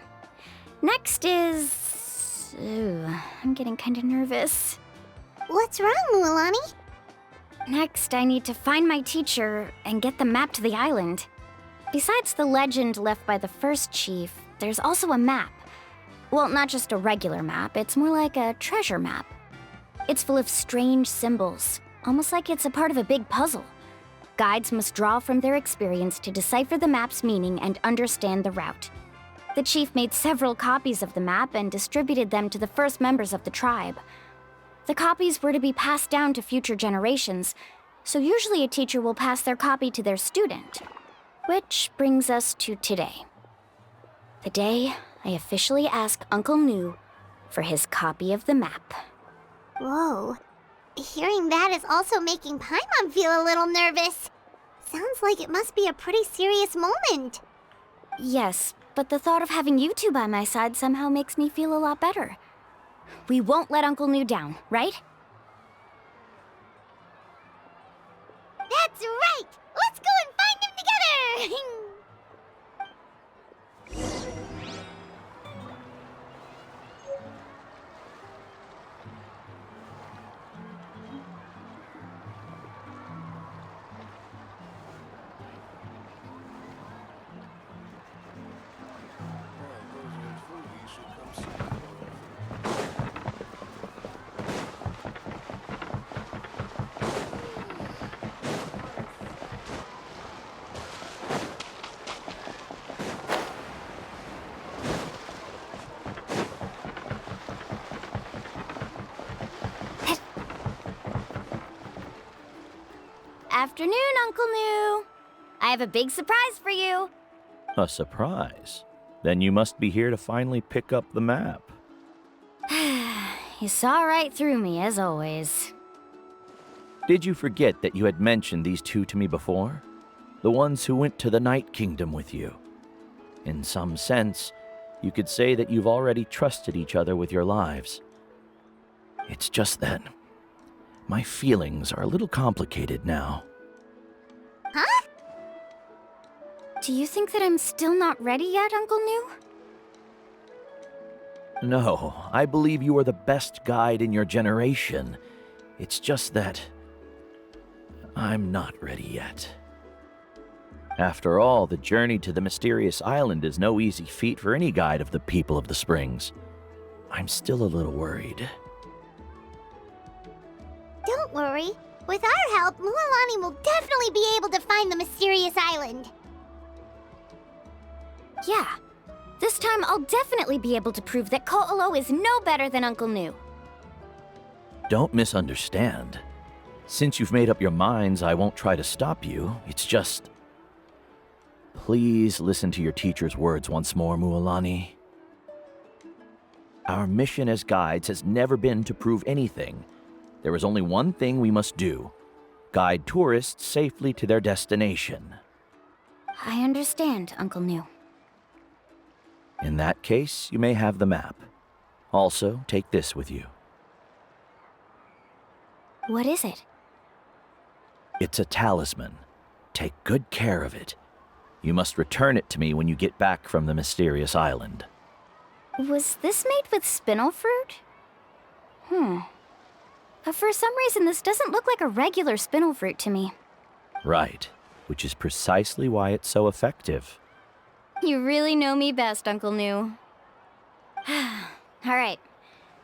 H: Next is... Ooh, I'm getting kinda nervous.
F: What's wrong, Mualani?
H: Next, I need to find my teacher and get the map to the island. Besides the legend left by the first chief, there's also a map. Well, not just a regular map, it's more like a treasure map. It's full of strange symbols, almost like it's a part of a big puzzle. Guides must draw from their experience to decipher the map's meaning and understand the route. The chief made several copies of the map and distributed them to the first members of the tribe. The copies were to be passed down to future generations, so usually a teacher will pass their copy to their student. Which brings us to today. The day I officially ask Uncle Nu for his copy of the map.
F: Whoa. Hearing that is also making Paimon feel a little nervous. Sounds like it must be a pretty serious moment.
H: Yes, but the thought of having you two by my side somehow makes me feel a lot better. We won't let Uncle Nu down, right?
F: That's right! Let's go and find him together!
H: Afternoon, Uncle Nu. I have a big surprise for you.
M: A surprise? Then you must be here to finally pick up the map.
H: You saw right through me, as always.
M: Did you forget that you had mentioned these two to me before? The ones who went to the Night Kingdom with you. In some sense, you could say that you've already trusted each other with your lives. It's just that my feelings are a little complicated now.
F: Huh?
H: Do you think that I'm still not ready yet, Uncle Nu?
M: No, I believe you are the best guide in your generation. It's just that I'm not ready yet. After all, the journey to the mysterious island is no easy feat for any guide of the people of the Springs. I'm still a little worried.
F: Don't worry. With our help, Mualani will definitely be able to find the mysterious island.
H: Yeah. This time I'll definitely be able to prove that Ko'olo is no better than Uncle Nu.
M: Don't misunderstand. Since you've made up your minds, I won't try to stop you. It's just... Please listen to your teacher's words once more, Mualani. Our mission as guides has never been to prove anything. There is only one thing we must do. Guide tourists safely to their destination.
H: I understand, Uncle Nu.
M: In that case, you may have the map. Also, take this with you.
H: What is it?
M: It's a talisman. Take good care of it. You must return it to me when you get back from the mysterious island.
H: Was this made with spinel fruit? For some reason, this doesn't look like a regular spinel fruit to me.
M: Right, which is precisely why it's so effective.
H: You really know me best, Uncle Nu. Alright.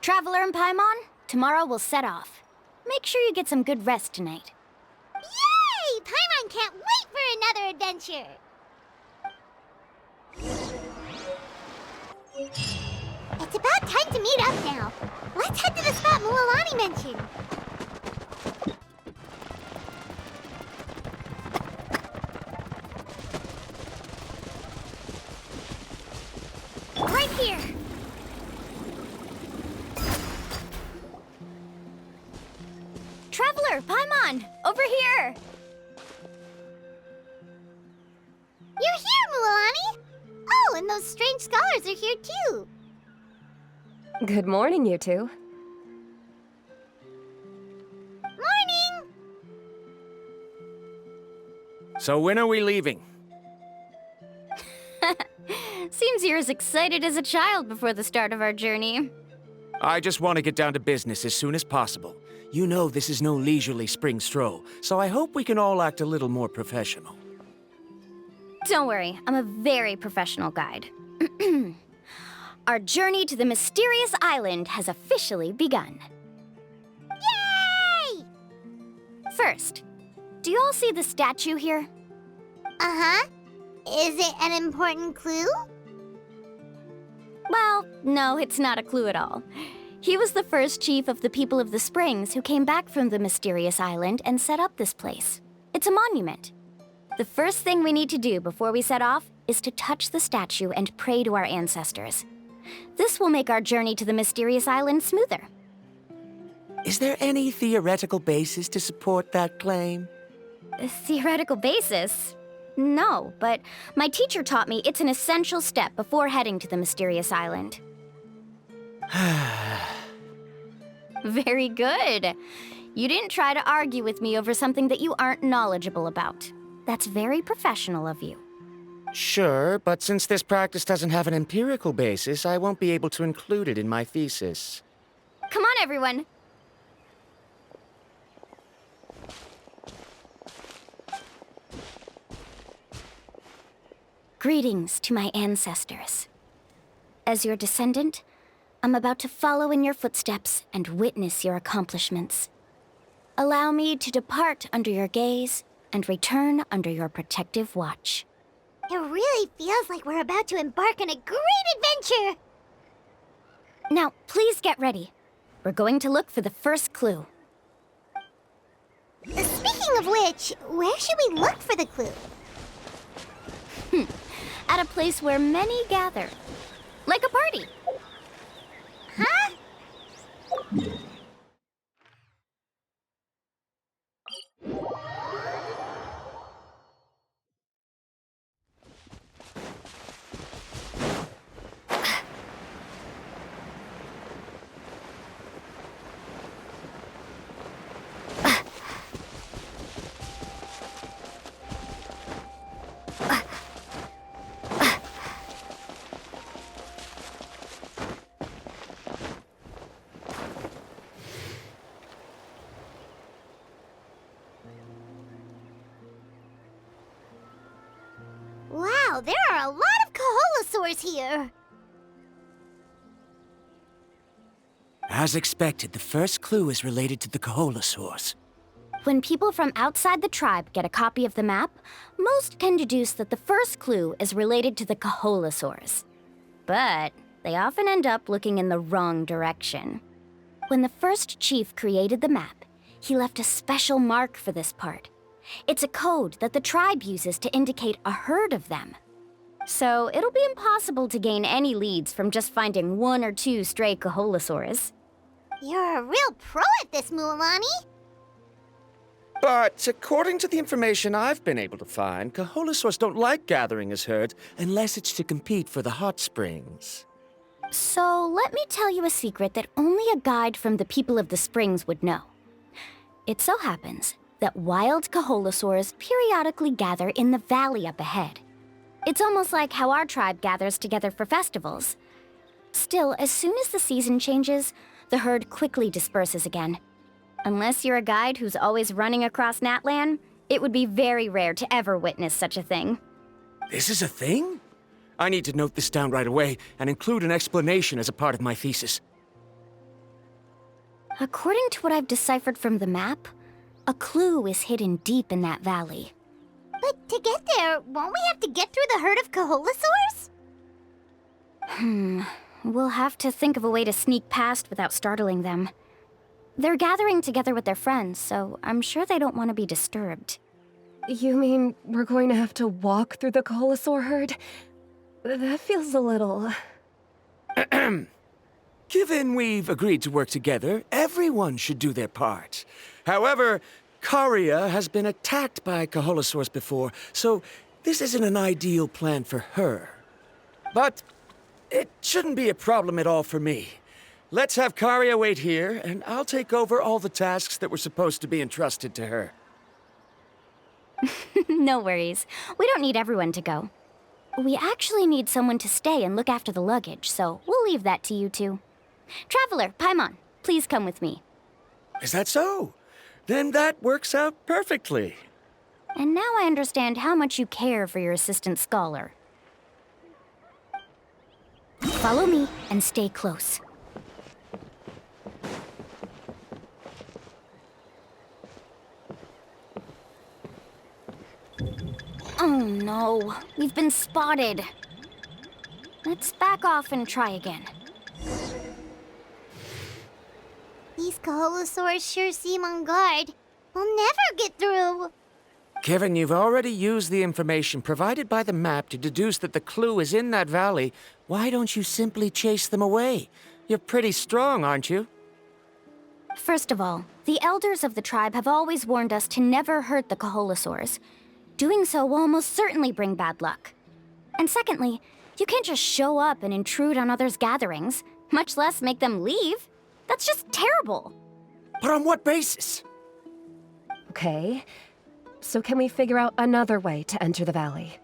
H: Traveler and Paimon, tomorrow we'll set off. Make sure you get some good rest tonight.
F: Yay! Paimon can't wait for another adventure! It's about time to meet up now. Let's head to the spot Mualani mentioned.
H: Right here! Traveler, Paimon, over here!
F: You're here, Mualani! Oh, and those strange scholars are here too.
B: Good morning, you two.
F: Morning!
C: So when are we leaving?
H: Seems you're as excited as a child before the start of our journey.
C: I just want to get down to business as soon as possible. You know this is no leisurely spring stroll, so I hope we can all act a little more professional.
H: Don't worry, I'm a very professional guide. Our journey to the mysterious island has officially begun.
F: Yay!
H: First, do you all see the statue here?
F: Uh-huh. Is it an important clue?
H: Well, no, it's not a clue at all. He was the first chief of the people of the Springs who came back from the mysterious island and set up this place. It's a monument. The first thing we need to do before we set off is to touch the statue and pray to our ancestors. This will make our journey to the mysterious island smoother.
C: Is there any theoretical basis to support that claim?
H: A theoretical basis? No, but my teacher taught me it's an essential step before heading to the mysterious island. Very good. You didn't try to argue with me over something that you aren't knowledgeable about. That's very professional of you.
C: Sure, but since this practice doesn't have an empirical basis, I won't be able to include it in my thesis.
H: Come on, everyone. Greetings to my ancestors. As your descendant, I'm about to follow in your footsteps and witness your accomplishments. Allow me to depart under your gaze and return under your protective watch.
F: It really feels like we're about to embark on a great adventure!
H: Now, please get ready. We're going to look for the first clue.
F: Speaking of which, where should we look for the clue?
H: At a place where many gather. Like a party.
F: Huh? Wow, there are a lot of Kaholosaurs here!
C: As expected, the first clue is related to the Kaholosaurs.
H: When people from outside the tribe get a copy of the map, most can deduce that the first clue is related to the Kaholosaurs. But they often end up looking in the wrong direction. When the first chief created the map, he left a special mark for this part. It's a code that the tribe uses to indicate a herd of them. So it'll be impossible to gain any leads from just finding one or two stray Kaholosaurs.
F: You're a real pro at this, Mualani!
C: But according to the information I've been able to find, Kaholosaurs don't like gathering as herds unless it's to compete for the hot springs.
H: So let me tell you a secret that only a guide from the people of the springs would know. It so happens that wild Kaholosaurs periodically gather in the valley up ahead. It's almost like how our tribe gathers together for festivals. Still, as soon as the season changes, the herd quickly disperses again. Unless you're a guide who's always running across Natlan, it would be very rare to ever witness such a thing.
C: This is a thing? I need to note this down right away and include an explanation as a part of my thesis.
H: According to what I've deciphered from the map, a clue is hidden deep in that valley.
F: But to get there, won't we have to get through the herd of Kaholosaurs?
H: We'll have to think of a way to sneak past without startling them. They're gathering together with their friends, so I'm sure they don't want to be disturbed.
B: You mean we're going to have to walk through the Kaholosaur herd? That feels a little...
C: Given we've agreed to work together, everyone should do their part. However, Karia has been attacked by Kaholosaurs before, so this isn't an ideal plan for her. But it shouldn't be a problem at all for me. Let's have Karia wait here, and I'll take over all the tasks that were supposed to be entrusted to her.
H: No worries. We don't need everyone to go. We actually need someone to stay and look after the luggage, so we'll leave that to you two. Traveler, Paimon, please come with me.
C: Is that so? Then that works out perfectly.
H: And now I understand how much you care for your assistant scholar. Follow me and stay close. no, we've been spotted. Let's back off and try again.
F: These Kaholosaurs sure seem on guard. We'll never get through.
C: Given you've already used the information provided by the map to deduce that the clue is in that valley, why don't you simply chase them away? You're pretty strong, aren't you?
H: First of all, the elders of the tribe have always warned us to never hurt the Kaholosaurs. Doing so will almost certainly bring bad luck. And secondly, you can't just show up and intrude on others' gatherings, much less make them leave. That's just terrible.
C: But on what basis?
B: Okay, so can we figure out another way to enter the valley?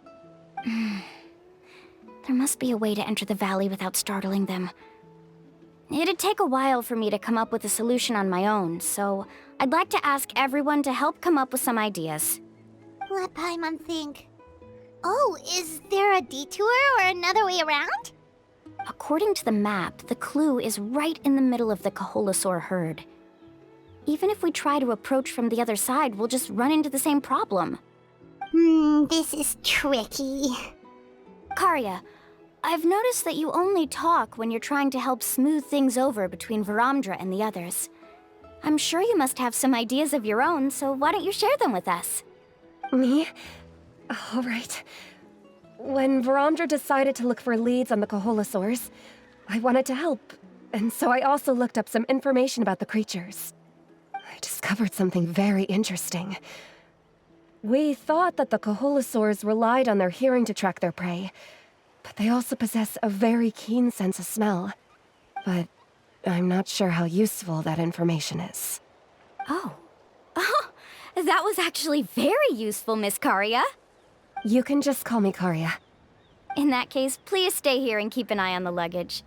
H: There must be a way to enter the valley without startling them. It'd take a while for me to come up with a solution on my own, so I'd like to ask everyone to help come up with some ideas.
F: Let Paimon think. Oh, is there a detour or another way around?
H: According to the map, the clue is right in the middle of the Kaholosaur herd. Even if we try to approach from the other side, we'll just run into the same problem.
F: This is tricky.
H: Karya, I've noticed that you only talk when you're trying to help smooth things over between Varamdra and the others. I'm sure you must have some ideas of your own, so why don't you share them with us?
B: Me? All right. When Varamdra decided to look for leads on the Kaholosaurs, I wanted to help, and so I also looked up some information about the creatures. I discovered something very interesting. We thought that the Kaholosaurs relied on their hearing to track their prey, but they also possess a very keen sense of smell. But I'm not sure how useful that information is.
H: Oh, that was actually very useful, Miss Karya.
B: You can just call me Karya.
H: In that case, please stay here and keep an eye on the luggage.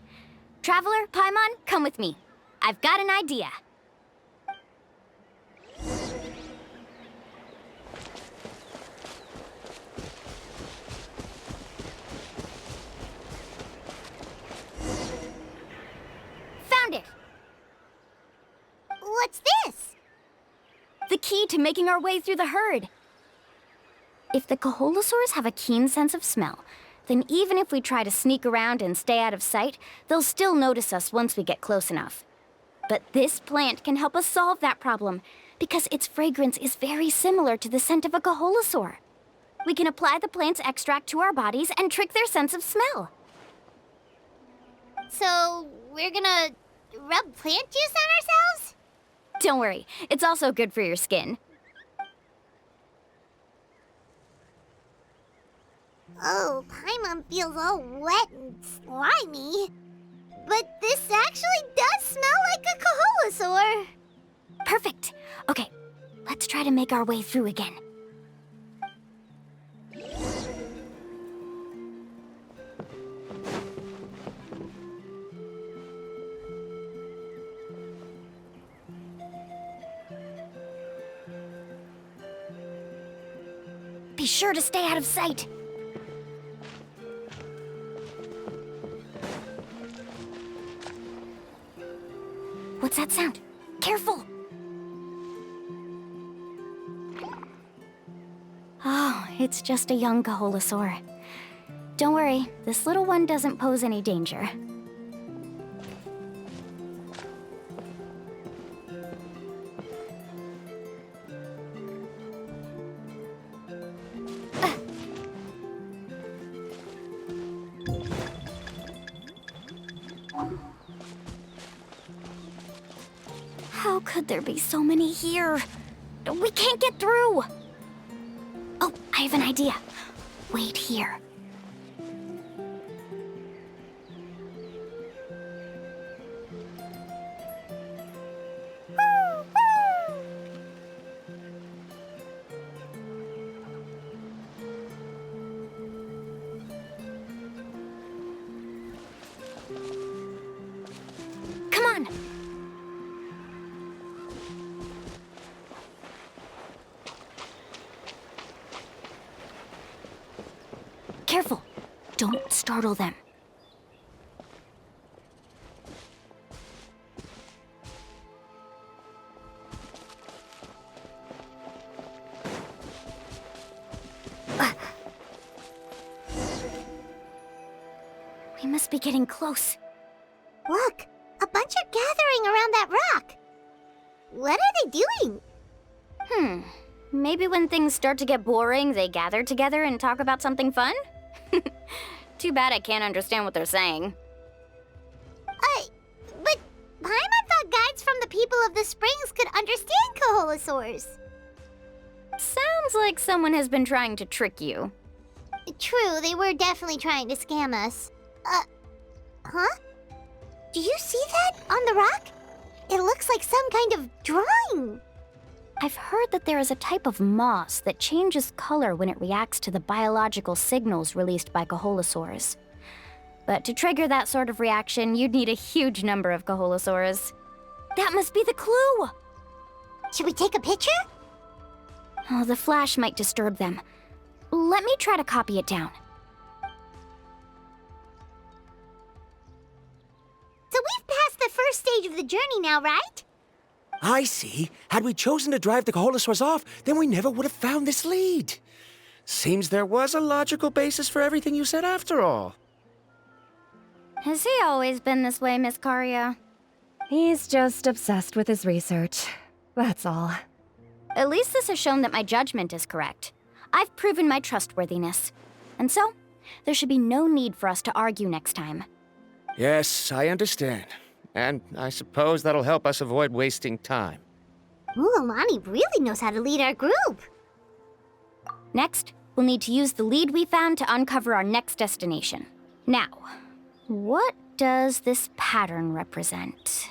H: Traveler, Paimon, come with me. I've got an idea. Found it!
F: What's this?
H: The key to making our way through the herd. If the Kaholosaurs have a keen sense of smell, then even if we try to sneak around and stay out of sight, they'll still notice us once we get close enough. But this plant can help us solve that problem, because its fragrance is very similar to the scent of a Kaholosaur. We can apply the plant's extract to our bodies and trick their sense of smell.
F: So, we're gonna rub plant juice on ourselves?
H: Don't worry, it's also good for your skin.
F: Oh, Paimon feels all wet and slimy. But this actually does smell like a Kaholosaur.
H: Perfect. Okay, let's try to make our way through again. Be sure to stay out of sight. What's that sound? Careful! Oh, it's just a young Kaholosaur. Don't worry, this little one doesn't pose any danger. How could there be so many here? We can't get through! Oh, I have an idea. Wait here. Come on! Careful! Don't startle them. We must be getting close.
F: Look, a bunch are gathering around that rock. What are they doing?
H: Maybe when things start to get boring, they gather together and talk about something fun? Too bad I can't understand what they're saying.
F: But Paimon thought guides from the people of the springs could understand Koholosaurs.
H: Sounds like someone has been trying to trick you.
F: True, they were definitely trying to scam us. Huh? Do you see that on the rock? It looks like some kind of drawing.
H: I've heard that there is a type of moss that changes color when it reacts to the biological signals released by Koholosaurs. But to trigger that sort of reaction, you'd need a huge number of Koholosaurs. That must be the clue!
F: Should we take a picture?
H: Oh, the flash might disturb them. Let me try to copy it down.
F: So we've passed the first stage of the journey now, right?
C: I see. Had we chosen to drive the Koholosaurs off, then we never would have found this lead. Seems there was a logical basis for everything you said after all.
H: Has he always been this way, Miss Karia?
B: He's just obsessed with his research. That's all.
H: At least this has shown that my judgment is correct. I've proven my trustworthiness. And so, there should be no need for us to argue next time.
C: Yes, I understand. And I suppose that'll help us avoid wasting time.
F: Mualani really knows how to lead our group.
H: Next, we'll need to use the lead we found to uncover our next destination. Now, what does this pattern represent?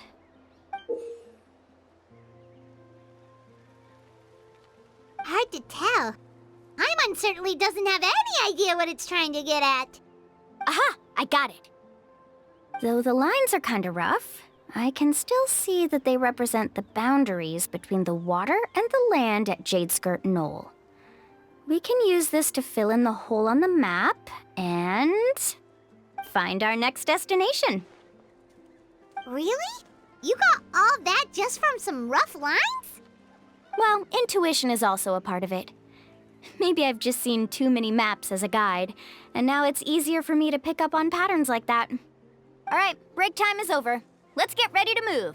F: Hard to tell. Paimon certainly doesn't have any idea what it's trying to get at.
H: Aha! I got it. Though the lines are kinda rough, I can still see that they represent the boundaries between the water and the land at Jadeskirt Knoll. We can use this to fill in the hole on the map and find our next destination.
F: Really? You got all that just from some rough lines?
H: Well, intuition is also a part of it. Maybe I've just seen too many maps as a guide, and now it's easier for me to pick up on patterns like that. All right, break time is over. Let's get ready to move.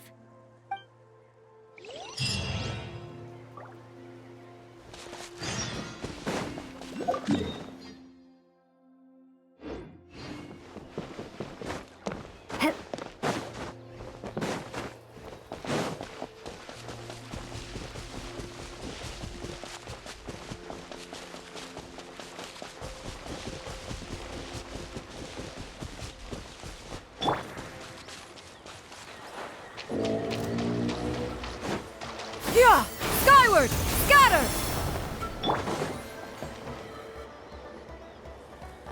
J: Yeah! Skyward! Scatter!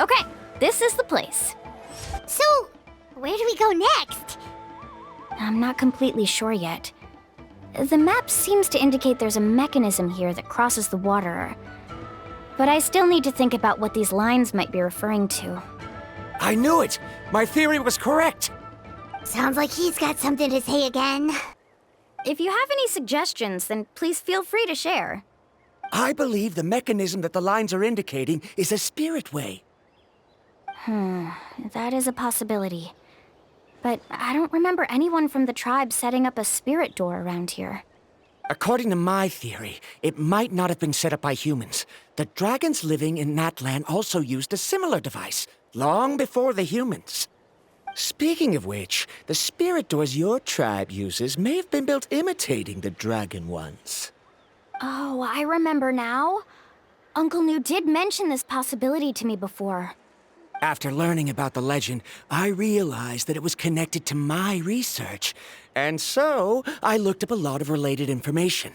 H: Okay, this is the place.
F: So, where do we go next?
H: I'm not completely sure yet. The map seems to indicate there's a mechanism here that crosses the water. But I still need to think about what these lines might be referring to.
C: I knew it! My theory was correct!
F: Sounds like he's got something to say again.
H: If you have any suggestions, then please feel free to share.
C: I believe the mechanism that the lines are indicating is a spirit way.
H: That is a possibility. But I don't remember anyone from the tribe setting up a spirit door around here.
C: According to my theory, it might not have been set up by humans. The dragons living in that land also used a similar device, long before the humans. Speaking of which, the spirit doors your tribe uses may have been built imitating the dragon ones.
H: Oh, I remember now. Uncle New did mention this possibility to me before.
C: After learning about the legend, I realized that it was connected to my research, and so I looked up a lot of related information.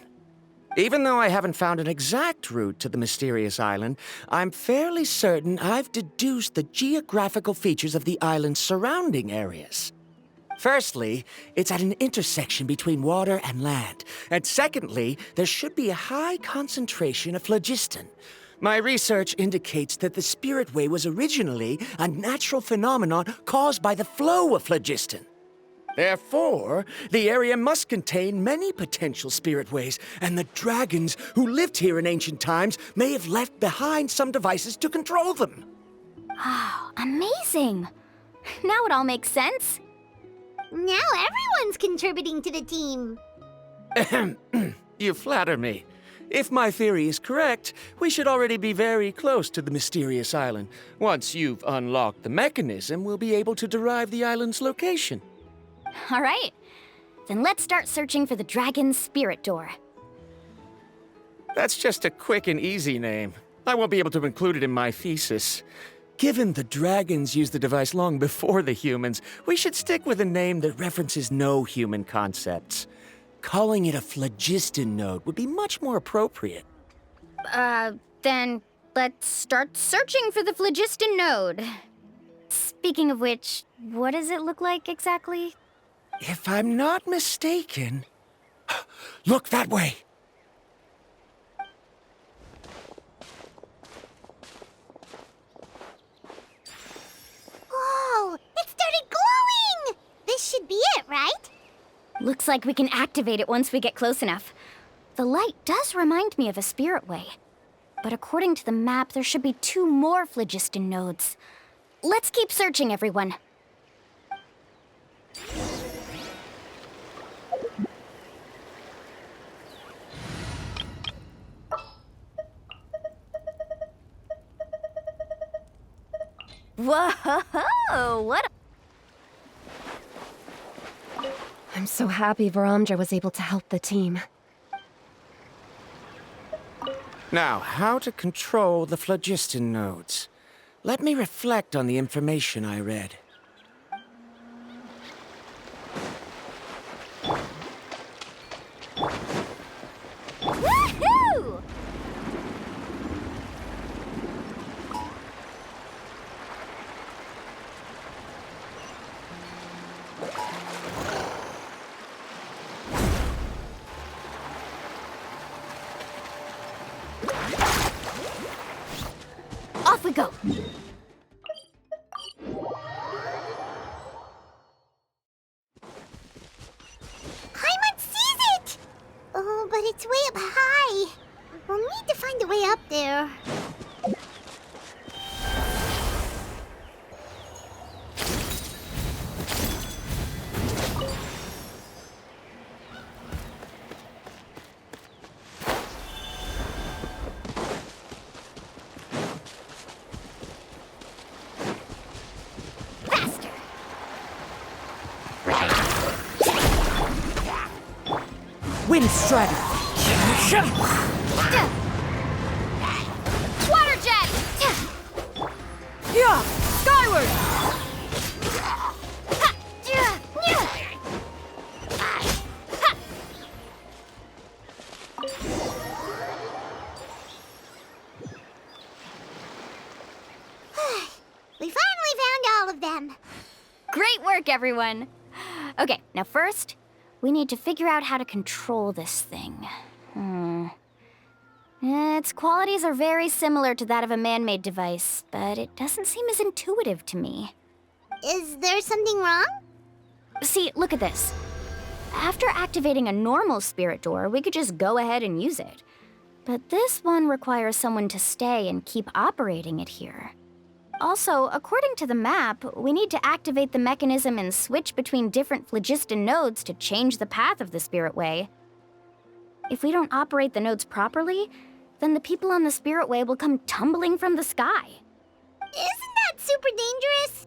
C: Even though I haven't found an exact route to the mysterious island, I'm fairly certain I've deduced the geographical features of the island's surrounding areas. Firstly, it's at an intersection between water and land, and secondly, there should be a high concentration of phlogiston. My research indicates that the Spirit Way was originally a natural phenomenon caused by the flow of phlogiston. Therefore, the area must contain many potential spirit ways, and the dragons who lived here in ancient times may have left behind some devices to control them.
H: Wow, amazing! Now it all makes sense.
F: Now everyone's contributing to the team.
C: You flatter me. If my theory is correct, we should already be very close to the mysterious island. Once you've unlocked the mechanism, we'll be able to derive the island's location.
H: All right. Then let's start searching for the dragon's spirit door.
C: That's just a quick and easy name. I won't be able to include it in my thesis. Given the dragons used the device long before the humans, we should stick with a name that references no human concepts. Calling it a phlogiston node would be much more appropriate.
H: Then let's start searching for the phlogiston node. Speaking of which, what does it look like exactly?
C: If I'm not mistaken... Look that way!
F: Whoa! It started glowing! This should be it, right?
H: Looks like we can activate it once we get close enough. The light does remind me of a spirit way. But according to the map, there should be 2 more phlogiston nodes. Let's keep searching, everyone. Whoa! What a...
B: I'm so happy Varamdra was able to help the team.
C: Now, how to control the phlogiston nodes. Let me reflect on the information I read.
H: Woohoo! Off we go.
F: Paimon sees it! Oh, but it's way up high. We'll need to find a way up there.
H: Faster!
L: Wind Strider!
H: Water jet!
L: Yeah! Skyward!
F: We finally found all of them.
H: Great work, everyone! Okay, now first, we need to figure out how to control this thing. Its qualities are very similar to that of a man-made device, but it doesn't seem as intuitive to me.
F: Is there something wrong?
H: See, look at this. After activating a normal spirit door, we could just go ahead and use it. But this one requires someone to stay and keep operating it here. Also, according to the map, we need to activate the mechanism and switch between different phlogiston nodes to change the path of the spirit way. If we don't operate the nodes properly, then the people on the spirit way will come tumbling from the sky.
F: Isn't that super dangerous?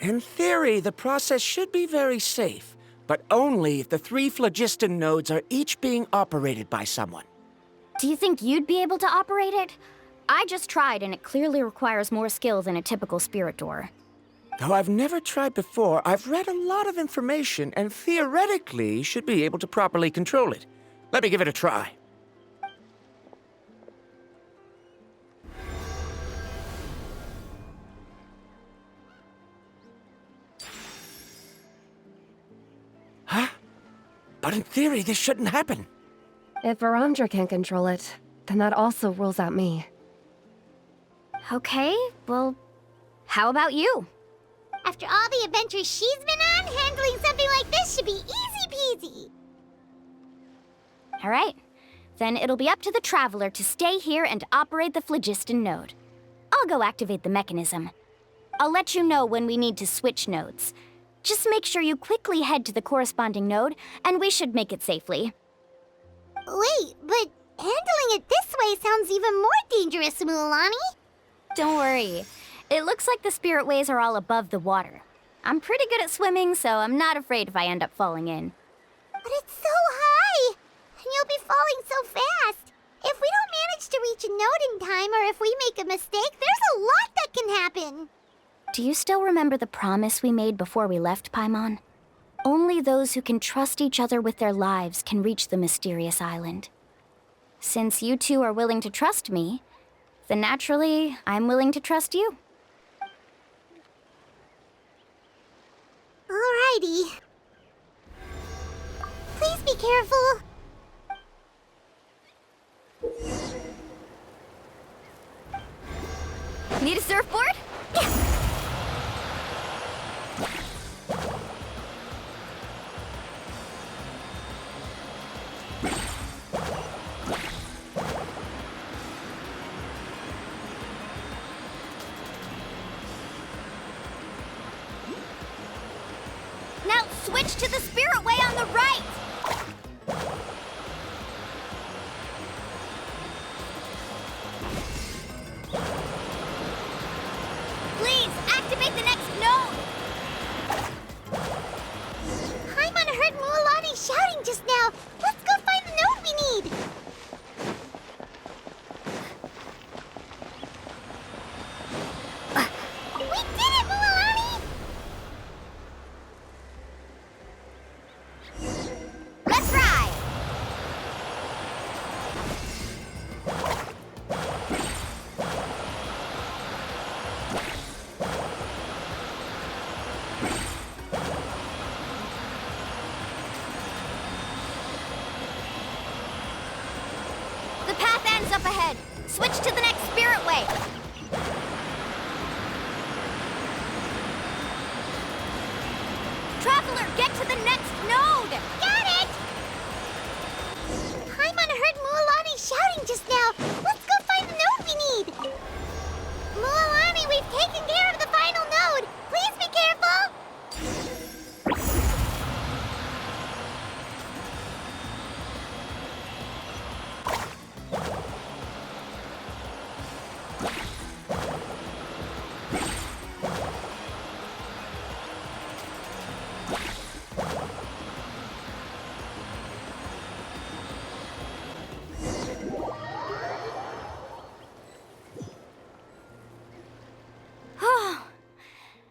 C: In theory, the process should be very safe, but only if the 3 phlogiston nodes are each being operated by someone.
H: Do you think you'd be able to operate it? I just tried, and it clearly requires more skill than a typical spirit door.
C: Though I've never tried before, I've read a lot of information and theoretically should be able to properly control it. Let me give it a try. Huh? But in theory, this shouldn't happen.
B: If Varamdra can control it, then that also rules out me.
H: Okay, well, how about you?
F: After all the adventures she's been on, handling something like this should be easy peasy.
H: All right, then it'll be up to the Traveler to stay here and operate the phlogiston node. I'll go activate the mechanism. I'll let you know when we need to switch nodes. Just make sure you quickly head to the corresponding node, and we should make it safely.
F: Wait, but handling it this way sounds even more dangerous, Mualani.
H: Don't worry. It looks like the spirit ways are all above the water. I'm pretty good at swimming, so I'm not afraid if I end up falling in.
F: But it's so high! And you'll be falling so fast! If we don't manage to reach a node in time, or if we make a mistake, there's a lot that can happen!
H: Do you still remember the promise we made before we left, Paimon? Only those who can trust each other with their lives can reach the mysterious island. Since you two are willing to trust me, then naturally, I'm willing to trust you.
F: Alrighty. Please be careful.
H: Need a surfboard? Now switch to the spirit way on the right! Please, activate the next node!
F: Paimon heard Mualani shouting just now. Let's go find the node we need. We did it, Mualani!
H: Let's ride! The path ends up ahead. Switch to the next spirit way. Traveler, get to the next node!
F: Got it! Paimon heard Mualani shouting just now. Let's go find the node we need. Mualani, we've taken care of the final node. Please be careful.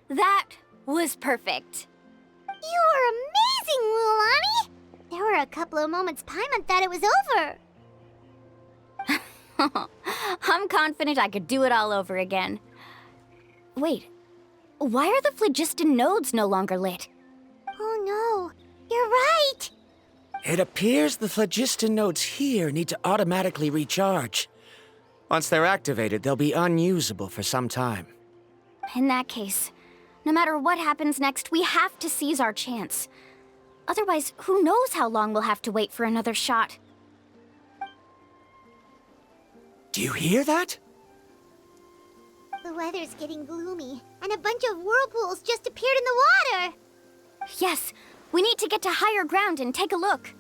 H: That was perfect.
F: You were amazing, Mualani! There were a couple of moments Paimon thought it was over.
H: I'm confident I could do it all over again. Wait, why are the phlogiston nodes no longer lit?
F: Oh no, you're right!
C: It appears the phlogiston nodes here need to automatically recharge. Once they're activated, they'll be unusable for some time.
H: In that case, no matter what happens next, we have to seize our chance. Otherwise, who knows how long we'll have to wait for another shot.
C: Do you hear that?
F: The weather's getting gloomy, and a bunch of whirlpools just appeared in the water!
H: Yes, we need to get to higher ground and take a look.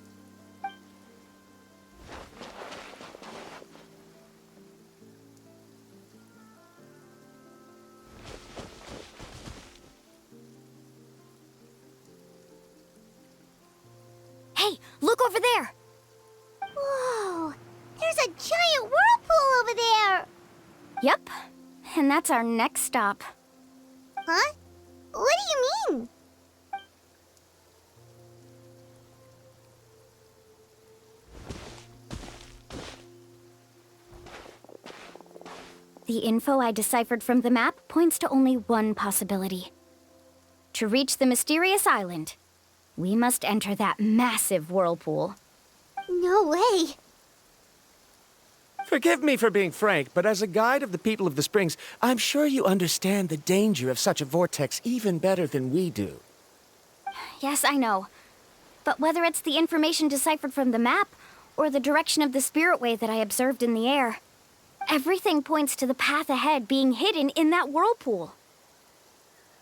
H: Hey, look over there!
F: Whoa! There's a giant whirlpool over there!
H: Yep, and that's our next stop.
F: Huh? What do you mean?
H: The info I deciphered from the map points to only one possibility. To reach the mysterious island, we must enter that massive whirlpool.
F: No way!
C: Forgive me for being frank, but as a guide of the people of the Springs, I'm sure you understand the danger of such a vortex even better than we do.
H: Yes, I know. But whether it's the information deciphered from the map, or the direction of the spirit way that I observed in the air, everything points to the path ahead being hidden in that whirlpool.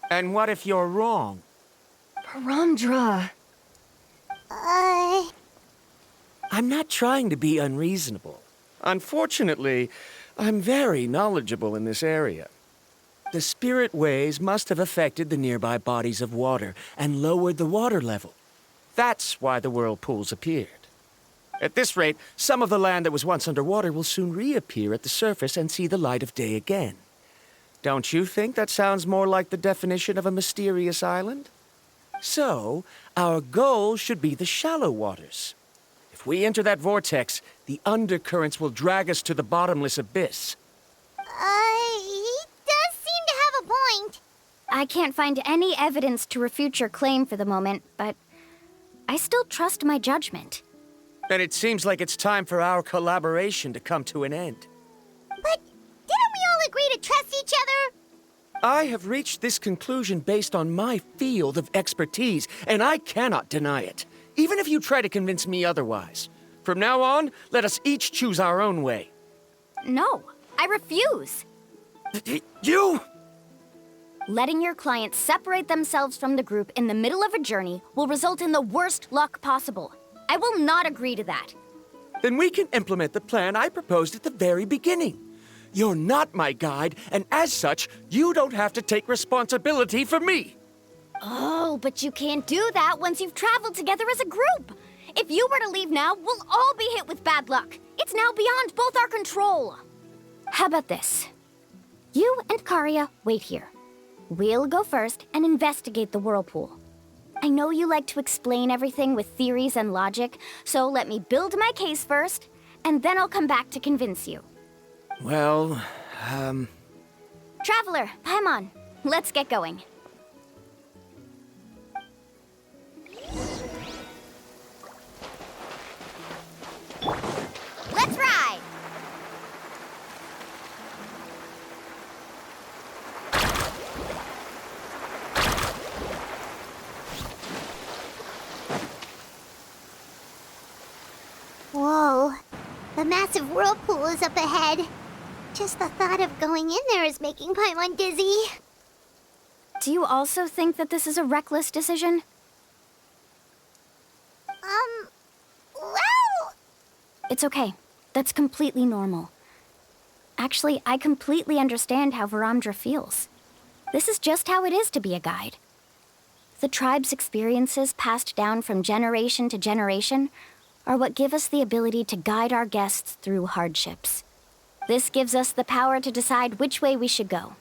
C: And what if you're wrong?
B: Paramdra.
C: I'm not trying to be unreasonable. Unfortunately, I'm very knowledgeable in this area. The spirit waves must have affected the nearby bodies of water and lowered the water level. That's why the whirlpools appeared. At this rate, some of the land that was once underwater will soon reappear at the surface and see the light of day again. Don't you think that sounds more like the definition of a mysterious island? So, our goal should be the shallow waters. If we enter that vortex, the undercurrents will drag us to the bottomless abyss.
F: He does seem to have a point.
H: I can't find any evidence to refute your claim for the moment, but I still trust my judgment.
C: Then it seems like it's time for our collaboration to come to an end.
F: But didn't we all agree to trust each other?
C: I have reached this conclusion based on my field of expertise, and I cannot deny it, even if you try to convince me otherwise. From now on, let us each choose our own way.
H: No, I refuse.
C: You!
H: Letting your clients separate themselves from the group in the middle of a journey will result in the worst luck possible. I will not agree to that.
C: Then we can implement the plan I proposed at the very beginning. You're not my guide, and as such, you don't have to take responsibility for me.
H: Oh, but you can't do that once you've traveled together as a group. If you were to leave now, we'll all be hit with bad luck. It's now beyond both our control. How about this? You and Karia wait here. We'll go first and investigate the whirlpool. I know you like to explain everything with theories and logic, so let me build my case first, and then I'll come back to convince you.
C: Well,
H: Traveler, Paimon, let's get going. Let's ride!
F: Whoa. The massive whirlpool is up ahead. Just the thought of going in there is making Paimon dizzy.
H: Do you also think that this is a reckless decision?
F: Well...
H: It's okay. That's completely normal. Actually, I completely understand how Varamdra feels. This is just how it is to be a guide. The tribe's experiences passed down from generation to generation are what give us the ability to guide our guests through hardships. This gives us the power to decide which way we should go.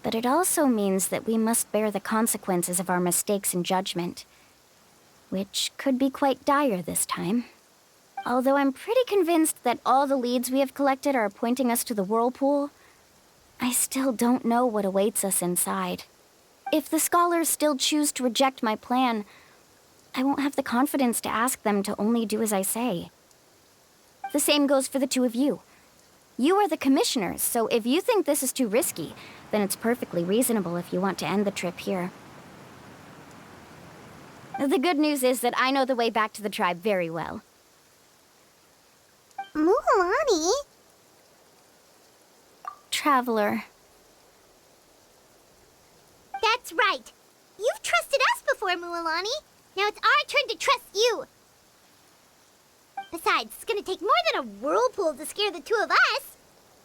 H: But it also means that we must bear the consequences of our mistakes and judgment, which could be quite dire this time. Although I'm pretty convinced that all the leads we have collected are pointing us to the whirlpool, I still don't know what awaits us inside. If the scholars still choose to reject my plan, I won't have the confidence to ask them to only do as I say. The same goes for the two of you. You are the commissioners, so if you think this is too risky, then it's perfectly reasonable if you want to end the trip here. The good news is that I know the way back to the tribe very well.
F: Mualani?
H: Traveler.
F: That's right. You've trusted us before, Mualani. Now it's our turn to trust you. Besides, it's gonna take more than a whirlpool to scare the two of us.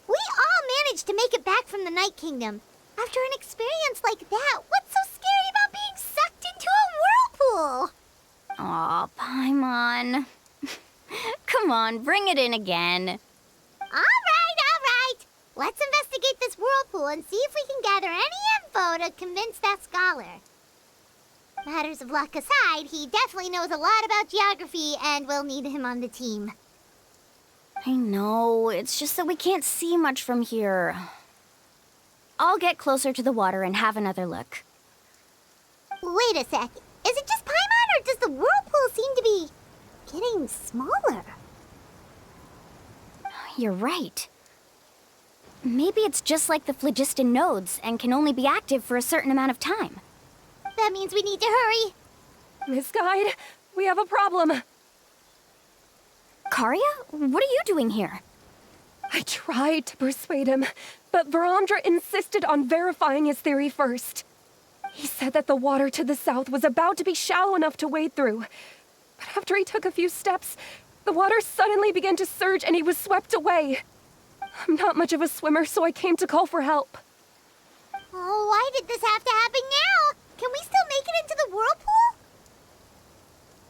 F: We all managed to make it back from the Night Kingdom. After an experience like that, what's so scary about being sucked into a whirlpool?
H: Aw, Paimon. Come on, bring it in again.
F: All right. Let's investigate this whirlpool and see if we can gather any info to convince that scholar. Matters of luck aside, he definitely knows a lot about geography, and we'll need him on the team.
H: I know, it's just that we can't see much from here. I'll get closer to the water and have another look.
F: Wait a sec. Is it just Paimon, or does the whirlpool seem to be getting smaller?
H: You're right. Maybe it's just like the phlogiston nodes and can only be active for a certain amount of time.
F: That means we need to hurry.
B: Miss Guide, we have a problem.
H: Karia? What are you doing here?
B: I tried to persuade him, but Varamdra insisted on verifying his theory first. He said that the water to the south was about to be shallow enough to wade through. But after he took a few steps, the water suddenly began to surge and he was swept away. I'm not much of a swimmer, so I came to call for help.
F: Oh, why did this have to happen now? Can we still make it into the whirlpool?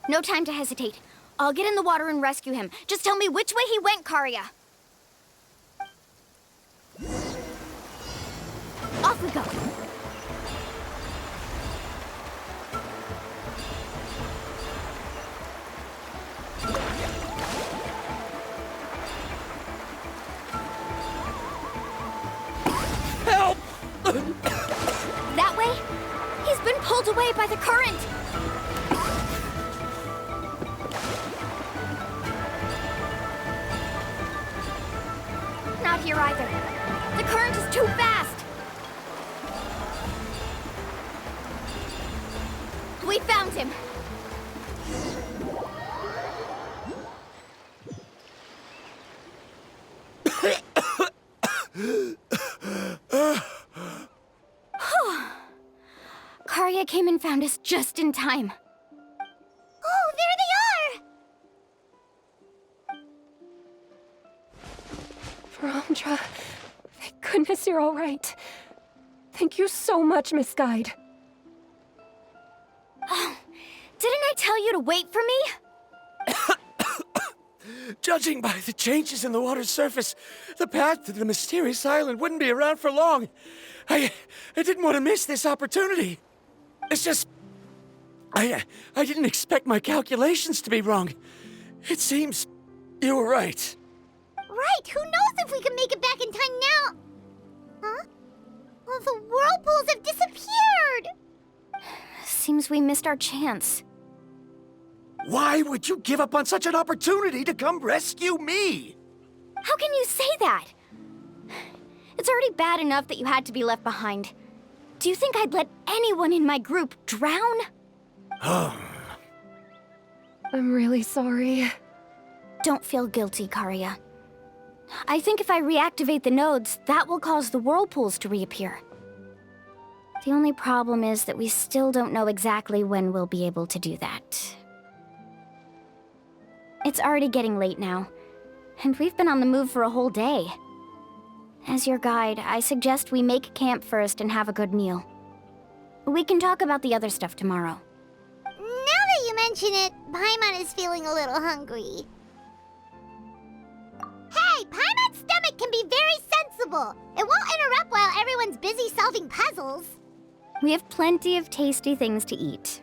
H: No time to hesitate. I'll get in the water and rescue him. Just tell me which way he went, Karya. Off we go.
C: Help!
H: That way? He's been pulled away by the current. Not here either. The current is too fast. We found him. Karya came and found us just in time.
F: Oh, there they are!
B: Veronica, thank goodness you're all right. Thank you so much, Miss Guide.
H: Oh, didn't I tell you to wait for me?
C: Judging by the changes in the water's surface, the path to the mysterious island wouldn't be around for long. I didn't want to miss this opportunity. It's just... I didn't expect my calculations to be wrong. It seems you were right.
F: Right, who knows if we can make it back in time now? Huh? Well, the whirlpools have disappeared!
H: Seems we missed our chance.
C: Why would you give up on such an opportunity to come rescue me?
H: How can you say that? It's already bad enough that you had to be left behind. Do you think I'd let anyone in my group drown?
B: I'm really sorry.
H: Don't feel guilty, Karya. I think if I reactivate the nodes, that will cause the whirlpools to reappear. The only problem is that we still don't know exactly when we'll be able to do that. It's already getting late now, and we've been on the move for a whole day. As your guide, I suggest we make camp first and have a good meal. We can talk about the other stuff tomorrow.
F: Now that you mention it, Paimon is feeling a little hungry. Hey, Paimon's stomach can be very sensible. It won't interrupt while everyone's busy solving puzzles.
H: We have plenty of tasty things to eat.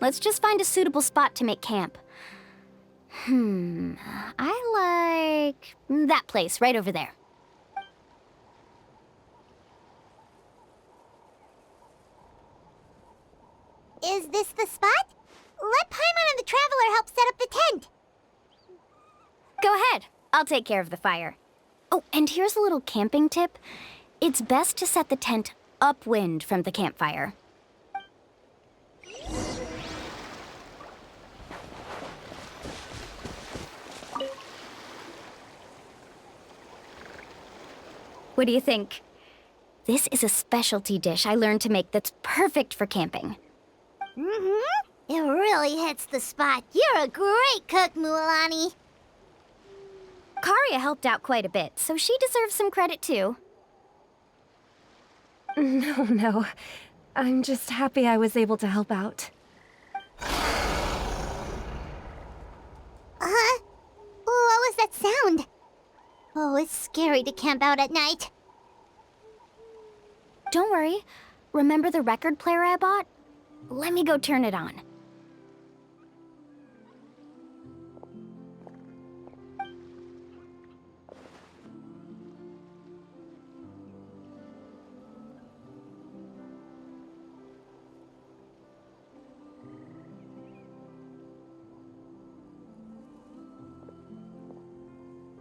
H: Let's just find a suitable spot to make camp. I like that place right over there.
F: Is this the spot? Let Paimon and the Traveler help set up the tent.
H: Go ahead. I'll take care of the fire. Oh, and here's a little camping tip. It's best to set the tent upwind from the campfire. What do you think? This is a specialty dish I learned to make that's perfect for camping.
F: Mm-hmm. It really hits the spot. You're a great cook, Mualani.
H: Karya helped out quite a bit, so she deserves some credit too.
B: No. I'm just happy I was able to help out.
F: What was that sound? Oh, it's scary to camp out at night.
H: Don't worry. Remember the record player I bought? Let me go turn it on.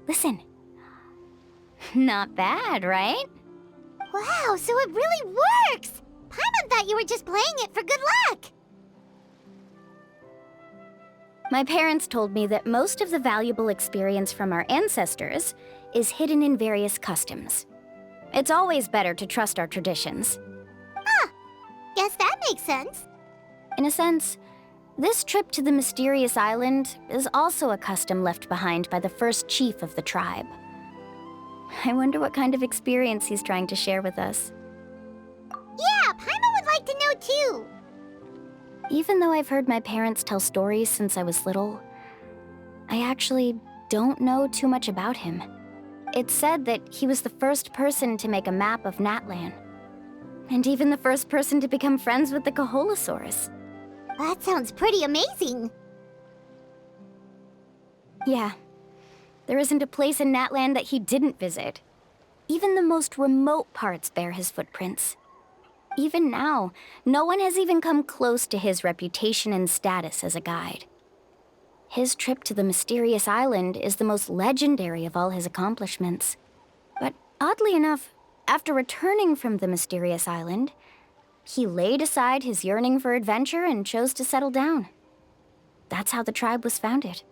H: Listen. Not bad, right?
F: Wow, so it really works! Paimon thought you were just playing it for good luck!
H: My parents told me that most of the valuable experience from our ancestors is hidden in various customs. It's always better to trust our traditions.
F: Guess that makes sense.
H: In a sense, this trip to the mysterious island is also a custom left behind by the first chief of the tribe. I wonder what kind of experience he's trying to share with us.
F: Yeah, Paimon would like to know too.
H: Even though I've heard my parents tell stories since I was little, I actually don't know too much about him. It's said that he was the first person to make a map of Natlan, and even the first person to become friends with the Kaholosaurus.
F: That sounds pretty amazing.
H: Yeah. There isn't a place in Natlan that he didn't visit. Even the most remote parts bear his footprints. Even now, no one has even come close to his reputation and status as a guide. His trip to the mysterious island is the most legendary of all his accomplishments. But oddly enough, after returning from the mysterious island, he laid aside his yearning for adventure and chose to settle down. That's how the tribe was founded.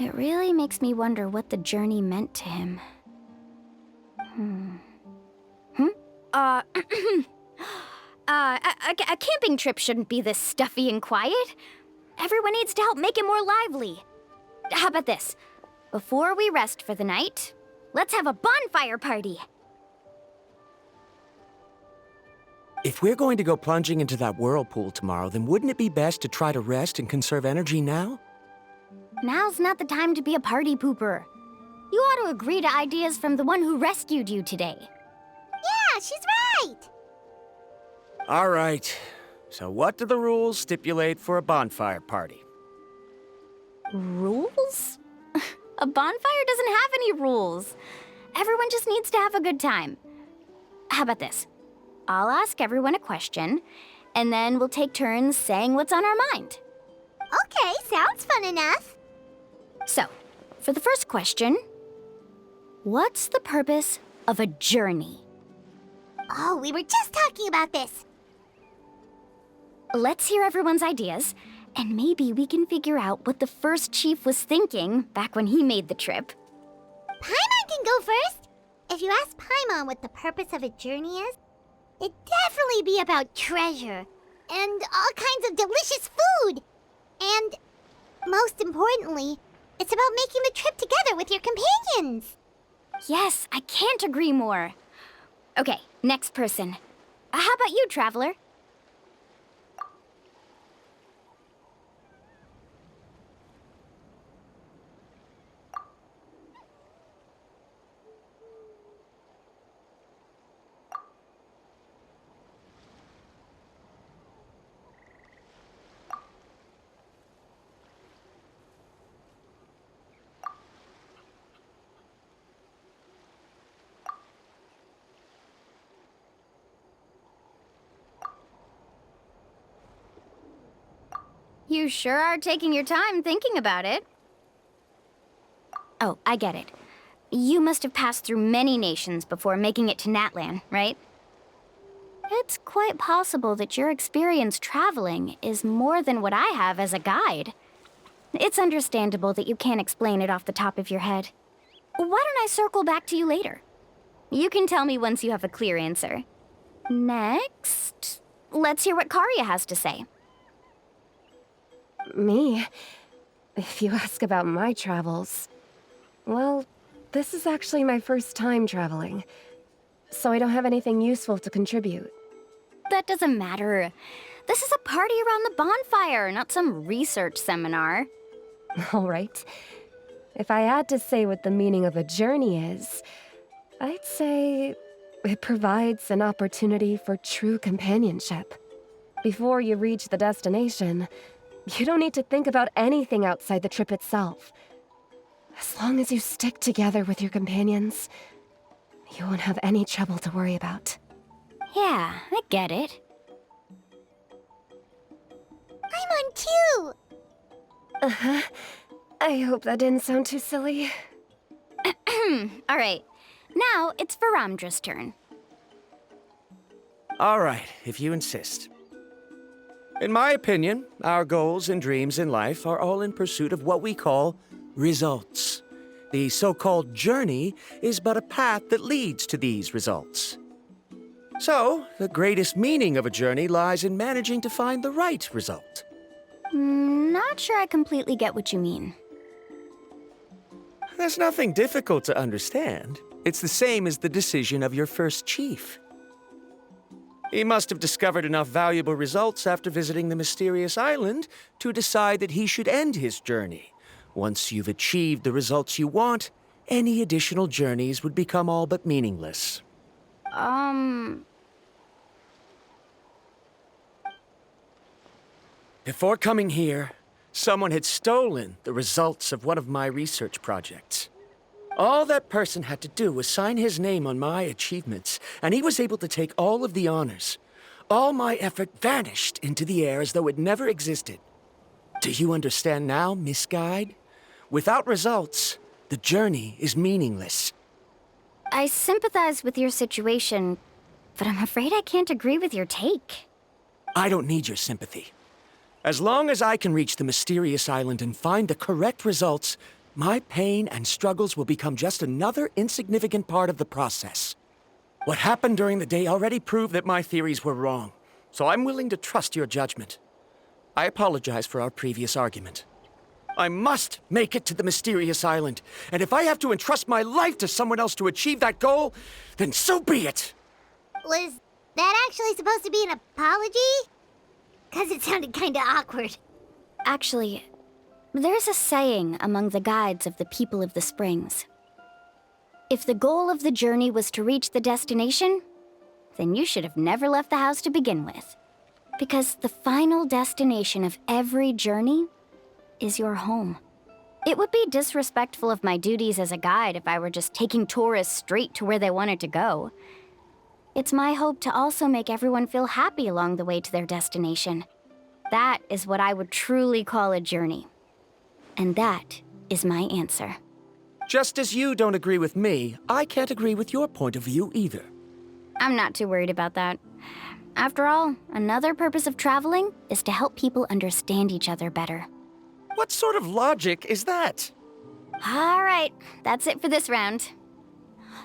H: It really makes me wonder what the journey meant to him. A camping trip shouldn't be this stuffy and quiet. Everyone needs to help make it more lively. How about this? Before we rest for the night, let's have a bonfire party.
C: If we're going to go plunging into that whirlpool tomorrow, then wouldn't it be best to try to rest and conserve energy now?
H: Now's not the time to be a party pooper. You ought to agree to ideas from the one who rescued you today.
F: Yeah, she's right.
C: All right. So what do the rules stipulate for a bonfire party?
H: Rules? A bonfire doesn't have any rules. Everyone just needs to have a good time. How about this? I'll ask everyone a question, and then we'll take turns saying what's on our mind.
F: Okay, sounds fun enough.
H: So, for the first question, what's the purpose of a journey?
F: Oh, we were just talking about this.
H: Let's hear everyone's ideas, and maybe we can figure out what the first chief was thinking back when he made the trip.
F: Paimon can go first. If you ask Paimon what the purpose of a journey is, it'd definitely be about treasure and all kinds of delicious food. And most importantly, it's about making the trip together with your companions.
H: Yes, I can't agree more. Okay, next person. How about you, Traveler? You sure are taking your time thinking about it. Oh, I get it. You must have passed through many nations before making it to Natlan, right? It's quite possible that your experience traveling is more than what I have as a guide. It's understandable that you can't explain it off the top of your head. Why don't I circle back to you later? You can tell me once you have a clear answer. Next, let's hear what Karya has to say.
B: Me? If you ask about my travels... Well, this is actually my first time traveling, so I don't have anything useful to contribute.
H: That doesn't matter. This is a party around the bonfire, not some research seminar.
B: All right. If I had to say what the meaning of a journey is, I'd say it provides an opportunity for true companionship. Before you reach the destination, you don't need to think about anything outside the trip itself. As long as you stick together with your companions, you won't have any trouble to worry about.
H: Yeah, I get it.
F: I'm on too.
B: Uh-huh. I hope that didn't sound too silly.
H: All right. Now it's Varamdra's turn.
C: All right, if you insist. In my opinion, our goals and dreams in life are all in pursuit of what we call results. The so-called journey is but a path that leads to these results. So, the greatest meaning of a journey lies in managing to find the right result.
H: Not sure I completely get what you mean.
C: There's nothing difficult to understand. It's the same as the decision of your first chief. He must have discovered enough valuable results after visiting the mysterious island to decide that he should end his journey. Once you've achieved the results you want, any additional journeys would become all but meaningless. Before coming here, someone had stolen the results of one of my research projects. All that person had to do was sign his name on my achievements, and he was able to take all of the honors. All my effort vanished into the air as though it never existed. Do you understand now, Miss Guide? Without results, the journey is meaningless.
H: I sympathize with your situation, but I'm afraid I can't agree with your take.
C: I don't need your sympathy. As long as I can reach the mysterious island and find the correct results, my pain and struggles will become just another insignificant part of the process. What happened during the day already proved that my theories were wrong, so I'm willing to trust your judgment. I apologize for our previous argument. I must make it to the mysterious island, and if I have to entrust my life to someone else to achieve that goal, then so be it!
F: Was that actually supposed to be an apology? 'Cause it sounded kinda awkward.
H: Actually, there's a saying among the guides of the people of the springs. If the goal of the journey was to reach the destination, then you should have never left the house to begin with. Because the final destination of every journey is your home. It would be disrespectful of my duties as a guide if I were just taking tourists straight to where they wanted to go. It's my hope to also make everyone feel happy along the way to their destination. That is what I would truly call a journey. And that is my answer.
C: Just as you don't agree with me, I can't agree with your point of view either.
H: I'm not too worried about that. After all, another purpose of traveling is to help people understand each other better.
C: What sort of logic is that?
H: All right, that's it for this round.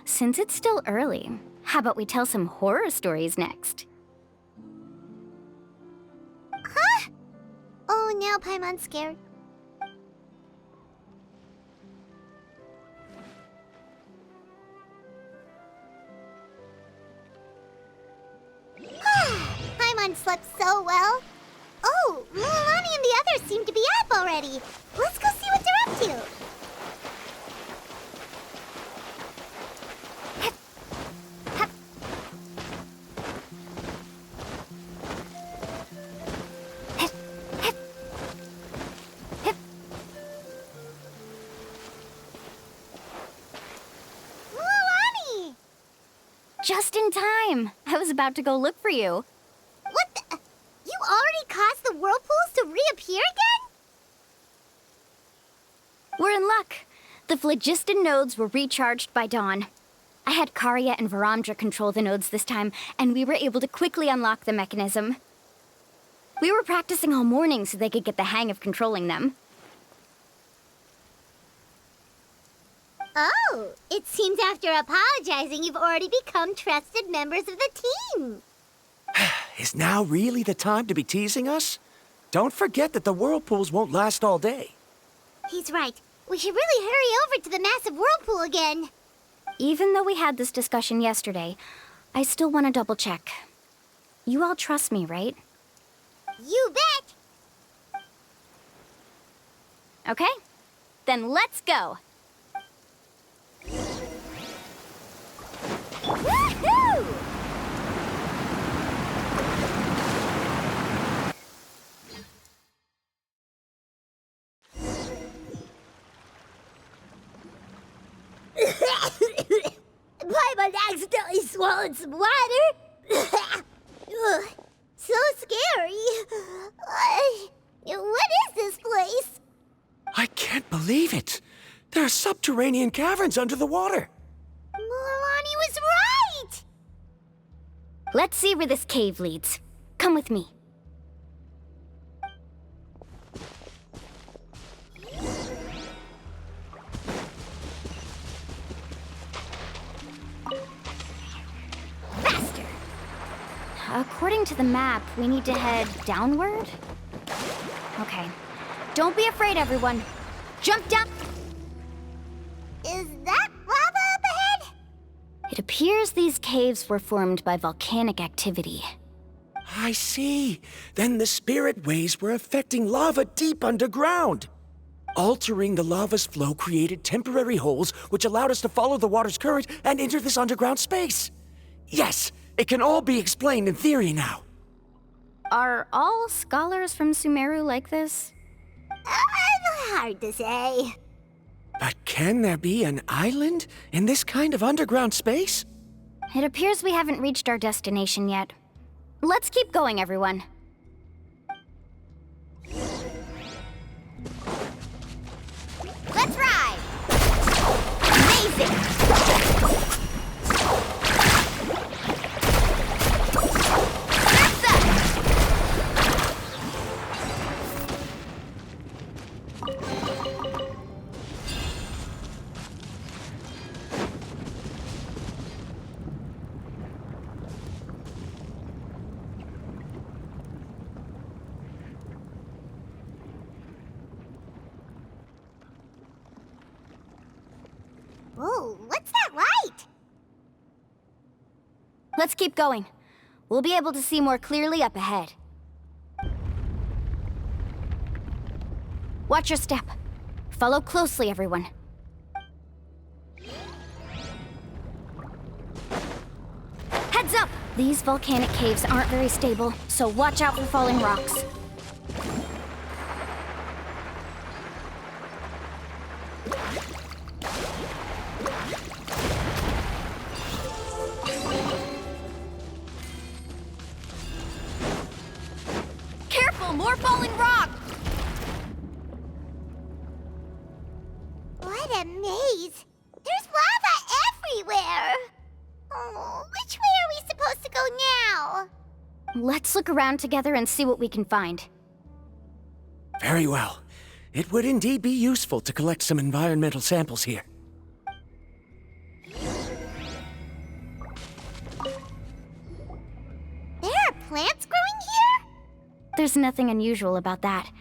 H: Since it's still early, how about we tell some horror stories next?
F: Huh? Oh, now Paimon's scared. Paimon slept so well. Oh, Mualani and the others seem to be up already. Let's go see what they're up to. Mualani!
H: Just in time. I was about to go look for you.
F: What the? You already caused the whirlpools to reappear again?
H: We're in luck. The phlogiston nodes were recharged by dawn. I had Karya and Varamdra control the nodes this time, and we were able to quickly unlock the mechanism. We were practicing all morning so they could get the hang of controlling them.
F: Oh, it seems after apologizing, you've already become trusted members of the team.
C: Is now really the time to be teasing us? Don't forget that the whirlpools won't last all day.
F: He's right. We should really hurry over to the massive whirlpool again.
H: Even though we had this discussion yesterday, I still want to double check. You all trust me, right?
F: You bet!
H: Okay, then let's go.
F: Woohoo! Paimon accidentally swallowed some water. Ugh, so scary. What is this place?
C: I can't believe it. There are subterranean caverns under the water.
F: Mualani was right!
H: Let's see where this cave leads. Come with me.
F: Faster!
H: according to the map, we need to head downward? Okay. Don't be afraid, everyone. Jump down!
F: Is that lava up ahead?
H: It appears these caves were formed by volcanic activity.
C: I see. Then the spirit waves were affecting lava deep underground. Altering the lava's flow created temporary holes which allowed us to follow the water's current and enter this underground space. Yes, it can all be explained in theory now.
H: Are all scholars from Sumeru like this?
F: Hard to say.
C: But can there be an island in this kind of underground space?
H: It appears we haven't reached our destination yet. Let's keep going, everyone.
F: Let's ride! Amazing! Whoa, what's that light?
H: Let's keep going. We'll be able to see more clearly up ahead. Watch your step. Follow closely, everyone. Heads up! These volcanic caves aren't very stable, so watch out for falling rocks. Careful, more falling rock!
F: What a maze! There's lava everywhere! Oh, which way are we supposed to go now?
H: Let's look around together and see what we can find.
C: Very well. It would indeed be useful to collect some environmental samples here.
F: There are plants growing here?
H: There's nothing unusual about that.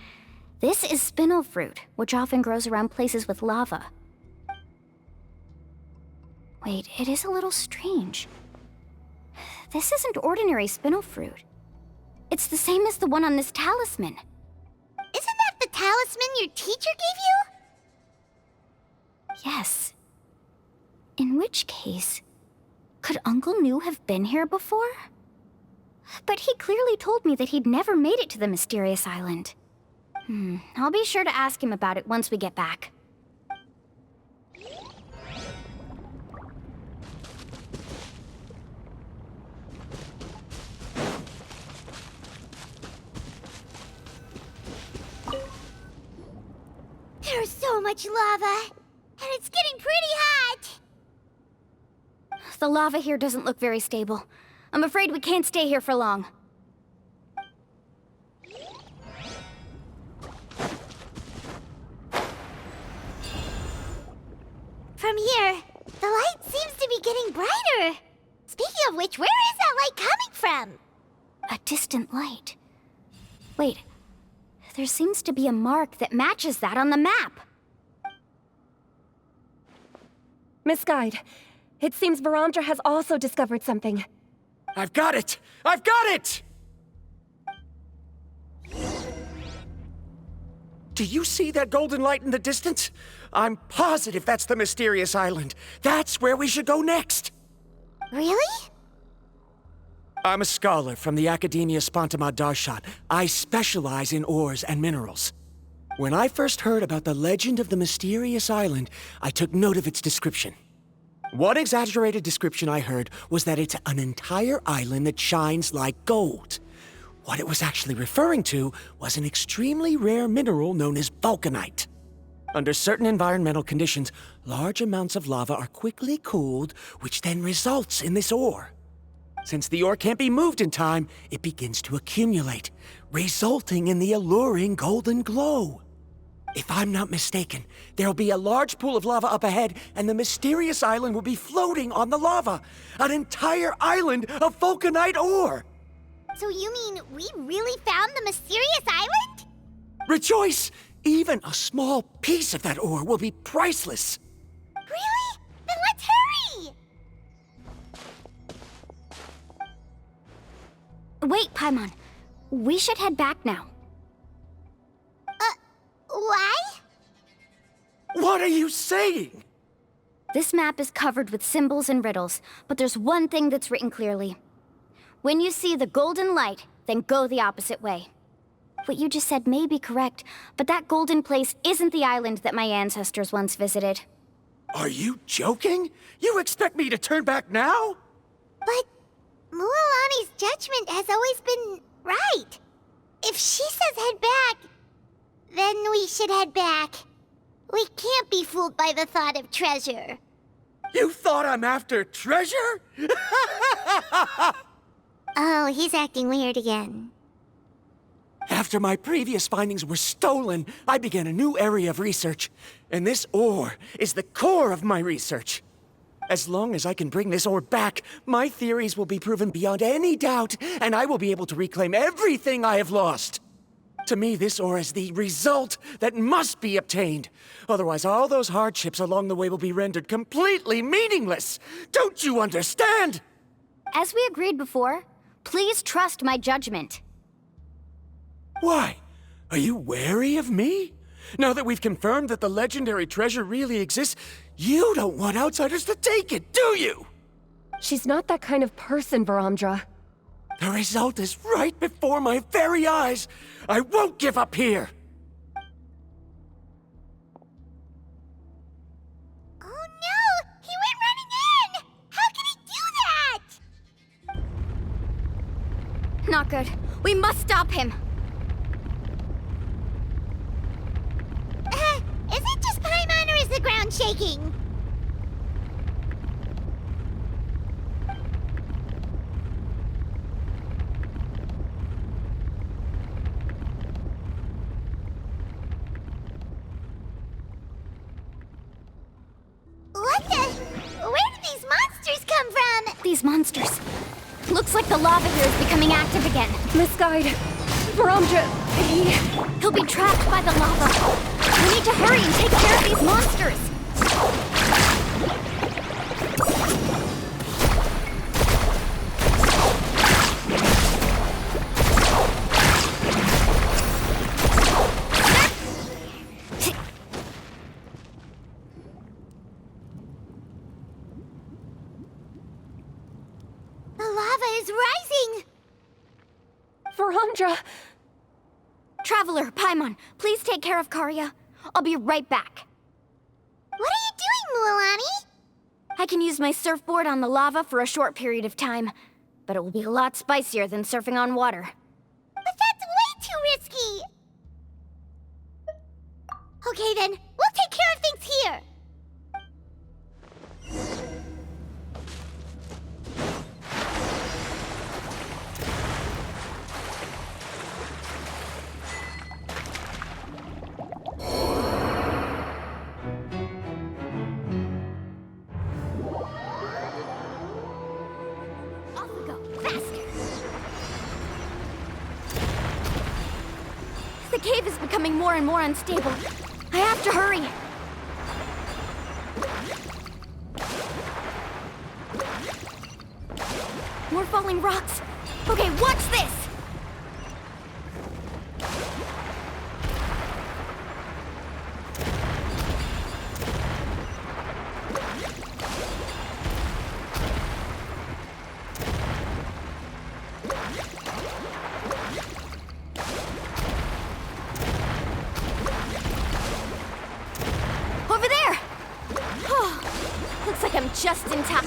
H: This is spinel fruit, which often grows around places with lava. Wait, it is a little strange. This isn't ordinary spinel fruit. It's the same as the one on this talisman.
F: Isn't that the talisman your teacher gave you?
H: Yes. In which case, could Uncle New have been here before? But he clearly told me that he'd never made it to the mysterious island. I'll be sure to ask him about it once we get back.
F: There's so much lava, and it's getting pretty hot.
H: The lava here doesn't look very stable. I'm afraid we can't stay here for long.
F: From here, the light seems to be getting brighter. Speaking of which, where is that light coming from?
H: A distant light. Wait, there seems to be a mark that matches that on the map.
B: Miss Guide, it seems Verandra has also discovered something.
C: I've got it! I've got it! Do you see that golden light in the distance? I'm positive that's the mysterious island. That's where we should go next.
F: Really?
C: I'm a scholar from the Academia Spontima Darshan. I specialize in ores and minerals. When I first heard about the legend of the mysterious island, I took note of its description. One exaggerated description I heard was that it's an entire island that shines like gold. What it was actually referring to was an extremely rare mineral known as vulcanite. Under certain environmental conditions, large amounts of lava are quickly cooled, which then results in this ore. Since the ore can't be moved in time, it begins to accumulate, resulting in the alluring golden glow. If I'm not mistaken, there'll be a large pool of lava up ahead, and the mysterious island will be floating on the lava. An entire island of vulcanite ore!
F: So you mean we really found the mysterious island?
C: Rejoice! Even a small piece of that ore will be priceless.
F: Really? Then let's hurry!
H: Wait, Paimon. We should head back now.
F: Why?
C: What are you saying?
H: This map is covered with symbols and riddles, but there's one thing that's written clearly. When you see the golden light, then go the opposite way. What you just said may be correct, but that golden place isn't the island that my ancestors once visited.
C: Are you joking? You expect me to turn back now?
F: But Mualani's judgment has always been right. If she says head back, then we should head back. We can't be fooled by the thought of treasure.
C: You thought I'm after treasure?
F: Oh, he's acting weird again.
C: After my previous findings were stolen, I began a new area of research. And this ore is the core of my research. As long as I can bring this ore back, my theories will be proven beyond any doubt, and I will be able to reclaim everything I have lost. To me, this ore is the result that must be obtained. Otherwise, all those hardships along the way will be rendered completely meaningless. Don't you understand?
H: As we agreed before, please trust my judgment.
C: Why? Are you wary of me? Now that we've confirmed that the legendary treasure really exists, you don't want outsiders to take it, do you?
B: She's not that kind of person, Varamdra.
C: The result is right before my very eyes. I won't give up here.
F: Oh no! He went running in! How can he do that?
H: Not good. We must stop him.
F: Is it just Paimon or is the ground shaking? What the? Where did these monsters come from?
H: These monsters. Looks like the lava here is becoming active again.
B: Misguide. Varamdra,
H: He'll be trapped by the lava. We need to hurry and take care of these monsters.
F: The lava is rising!
B: Varamdra!
H: Traveler, Paimon, please take care of Karya. I'll be right back.
F: What are you doing, Mualani?
H: I can use my surfboard on the lava for a short period of time, but it will be a lot spicier than surfing on water.
F: But that's way too risky! Okay then, we'll take care of things here!
H: Off we go, faster! The cave is becoming more and more unstable. I have to hurry. More falling rocks. Okay, watch this! Over there! Oh, looks like I'm just in time.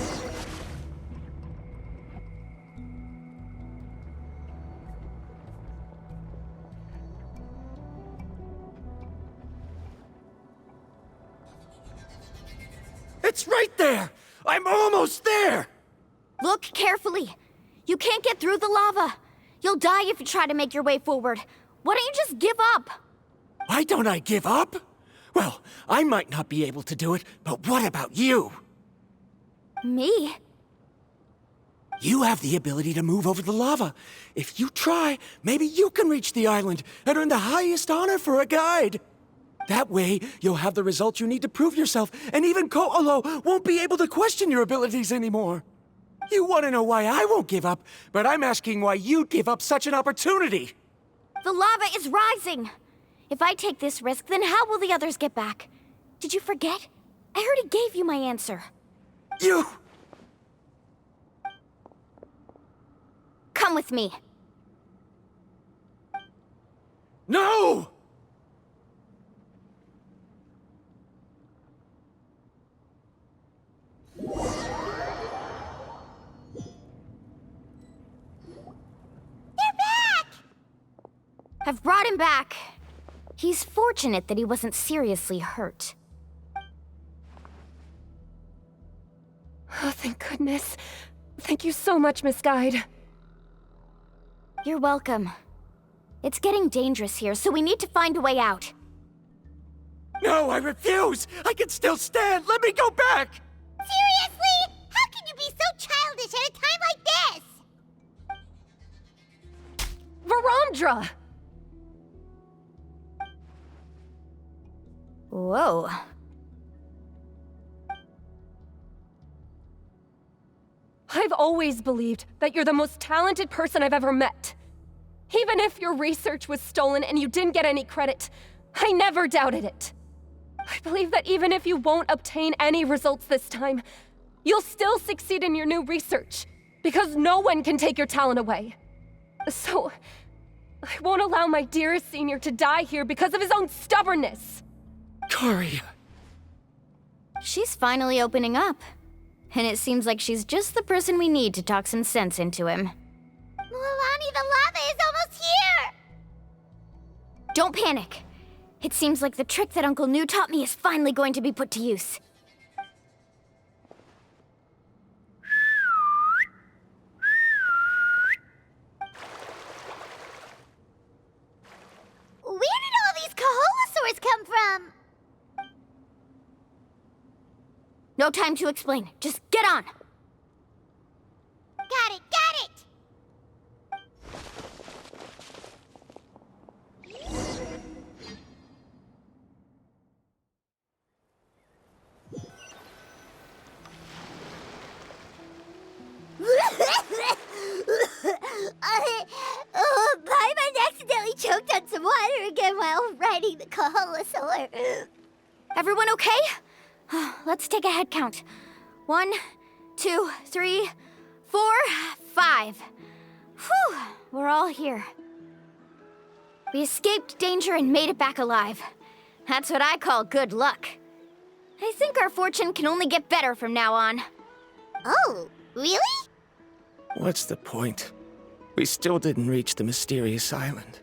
C: It's right there! I'm almost there!
H: Look carefully. You can't get through the lava. You'll die if you try to make your way forward. Why don't you just give up?
C: Why don't I give up? Well, I might not be able to do it, but what about you?
H: Me?
C: You have the ability to move over the lava. If you try, maybe you can reach the island and earn the highest honor for a guide. That way, you'll have the results you need to prove yourself, and even Ko'olo won't be able to question your abilities anymore. You want to know why I won't give up, but I'm asking why you'd give up such an opportunity.
H: The lava is rising! If I take this risk, then how will the others get back? Did you forget? I already gave you my answer.
C: You...
H: Come with me.
C: No!
H: I've brought him back. He's fortunate that he wasn't seriously hurt.
B: Oh, thank goodness. Thank you so much, Miss Guide.
H: You're welcome. It's getting dangerous here, so we need to find a way out.
C: No, I refuse! I can still stand! Let me go back!
F: Seriously? How can you be so childish at a time like this?
B: Verandra!
H: Whoa.
B: I've always believed that you're the most talented person I've ever met. Even if your research was stolen and you didn't get any credit, I never doubted it. I believe that even if you won't obtain any results this time, you'll still succeed in your new research, because no one can take your talent away. So, I won't allow my dearest senior to die here because of his own stubbornness.
C: Kari.
H: She's finally opening up. And it seems like she's just the person we need to talk some sense into him.
F: Mualani, the lava is almost here!
H: Don't panic. It seems like the trick that Uncle New taught me is finally going to be put to use.
F: Where did all these Koholosaurs come from?
H: No time to explain. Just get on.
F: Got it, got it! Paimon accidentally choked on some water again while riding the Koholosaur.
H: Everyone okay? Let's take a head count. 1, 2, 3, 4, 5. Whew, we're all here. We escaped danger and made it back alive. That's what I call good luck. I think our fortune can only get better from now on.
F: Oh, really?
C: What's the point? We still didn't reach the mysterious island.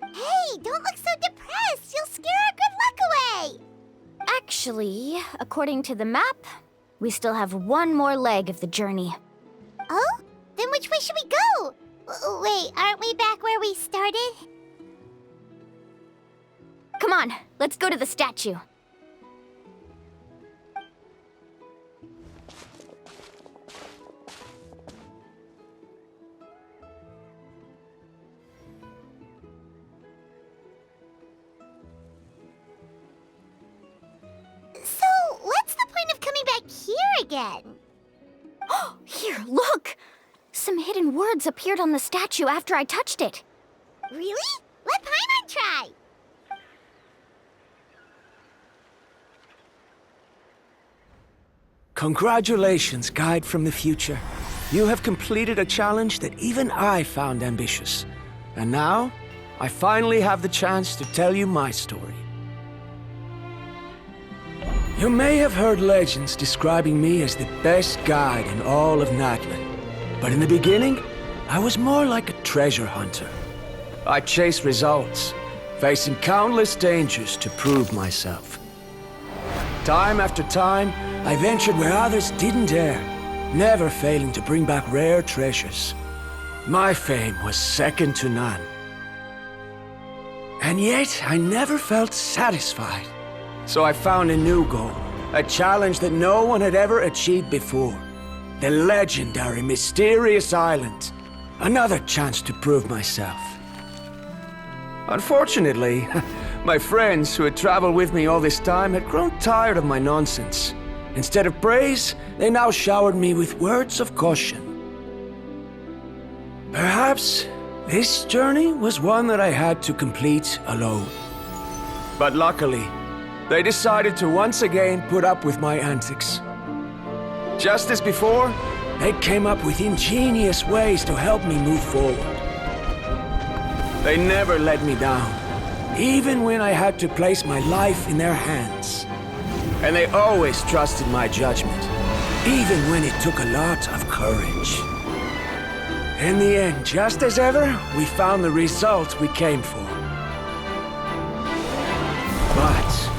F: Hey, don't look so depressed. You'll scare our good luck away.
H: Actually, according to the map, we still have one more leg of the journey.
F: Oh? Then which way should we go? Wait, aren't we back where we started?
H: Come on, let's go to the statue.
F: So, what's the point of coming back here again?
H: Here, look! Some hidden words appeared on the statue after I touched it.
F: Really? Let Paimon try!
C: Congratulations, Guide from the Future. You have completed a challenge that even I found ambitious. And now, I finally have the chance to tell you my story. You may have heard legends describing me as the best guide in all of Natlan. But in the beginning, I was more like a treasure hunter. I chased results, facing countless dangers to prove myself. Time after time, I ventured where others didn't dare, never failing to bring back rare treasures. My fame was second to none. And yet, I never felt satisfied. So I found a new goal, a challenge that no one had ever achieved before. The legendary Mysterious Island. Another chance to prove myself. Unfortunately, my friends who had traveled with me all this time had grown tired of my nonsense. Instead of praise, they now showered me with words of caution. Perhaps this journey was one that I had to complete alone. But luckily, they decided to once again put up with my antics. Just as before, they came up with ingenious ways to help me move forward. They never let me down, even when I had to place my life in their hands. And they always trusted my judgment, even when it took a lot of courage. In the end, just as ever, we found the result we came for. But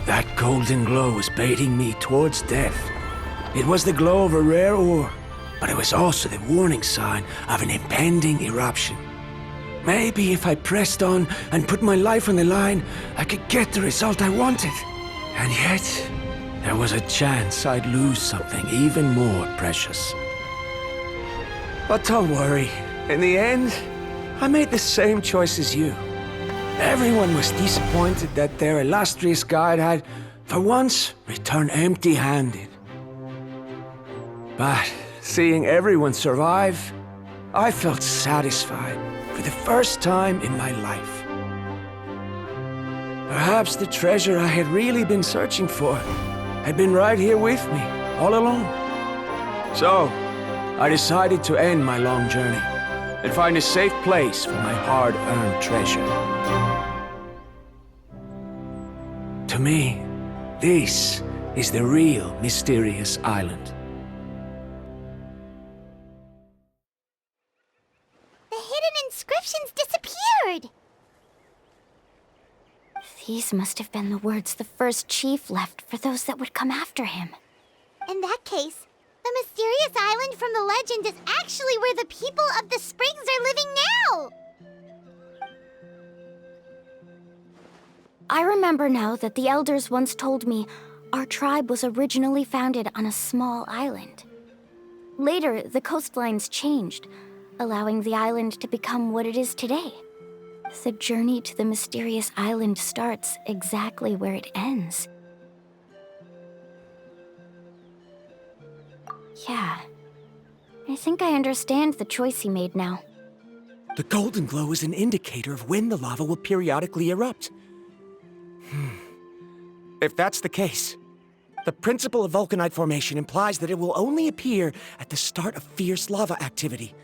C: that golden glow was baiting me towards death. It was the glow of a rare ore, but it was also the warning sign of an impending eruption. Maybe if I pressed on and put my life on the line, I could get the result I wanted. And yet, there was a chance I'd lose something even more precious. But don't worry, in the end, I made the same choice as you. Everyone was disappointed that their illustrious guide had, for once, returned empty-handed. But seeing everyone survive, I felt satisfied for the first time in my life. Perhaps the treasure I had really been searching for had been right here with me, all along. So, I decided to end my long journey and find a safe place for my hard-earned treasure. To me, this is the real Mysterious Island.
F: The hidden inscriptions disappeared!
H: These must have been the words the first chief left for those that would come after him.
F: In that case, the mysterious island from the legend is actually where the people of the springs are living now!
H: I remember now that the elders once told me our tribe was originally founded on a small island. Later, the coastlines changed, allowing the island to become what it is today. The journey to the mysterious island starts exactly where it ends. Yeah. I think I understand the choice he made now.
C: The golden glow is an indicator of when the lava will periodically erupt. If that's the case, the principle of vulcanite formation implies that it will only appear at the start of fierce lava activity,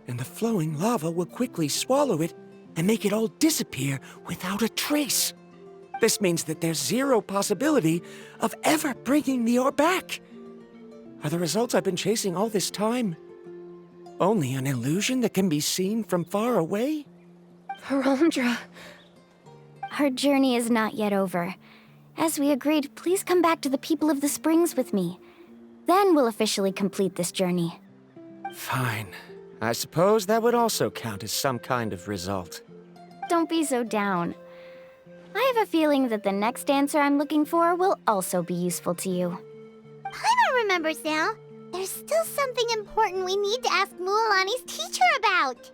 C: and the flowing lava will quickly swallow it and make it all disappear without a trace. This means that there's zero possibility of ever bringing the ore back. Are the results I've been chasing all this time only an illusion that can be seen from far away?
B: Verandra.
H: Our journey is not yet over. As we agreed, please come back to the people of the springs with me. Then we'll officially complete this journey.
C: Fine. I suppose that would also count as some kind of result.
H: Don't be so down. I have a feeling that the next answer I'm looking for will also be useful to you.
F: Paimon remembers now. There's still something important we need to ask Mualani's teacher about.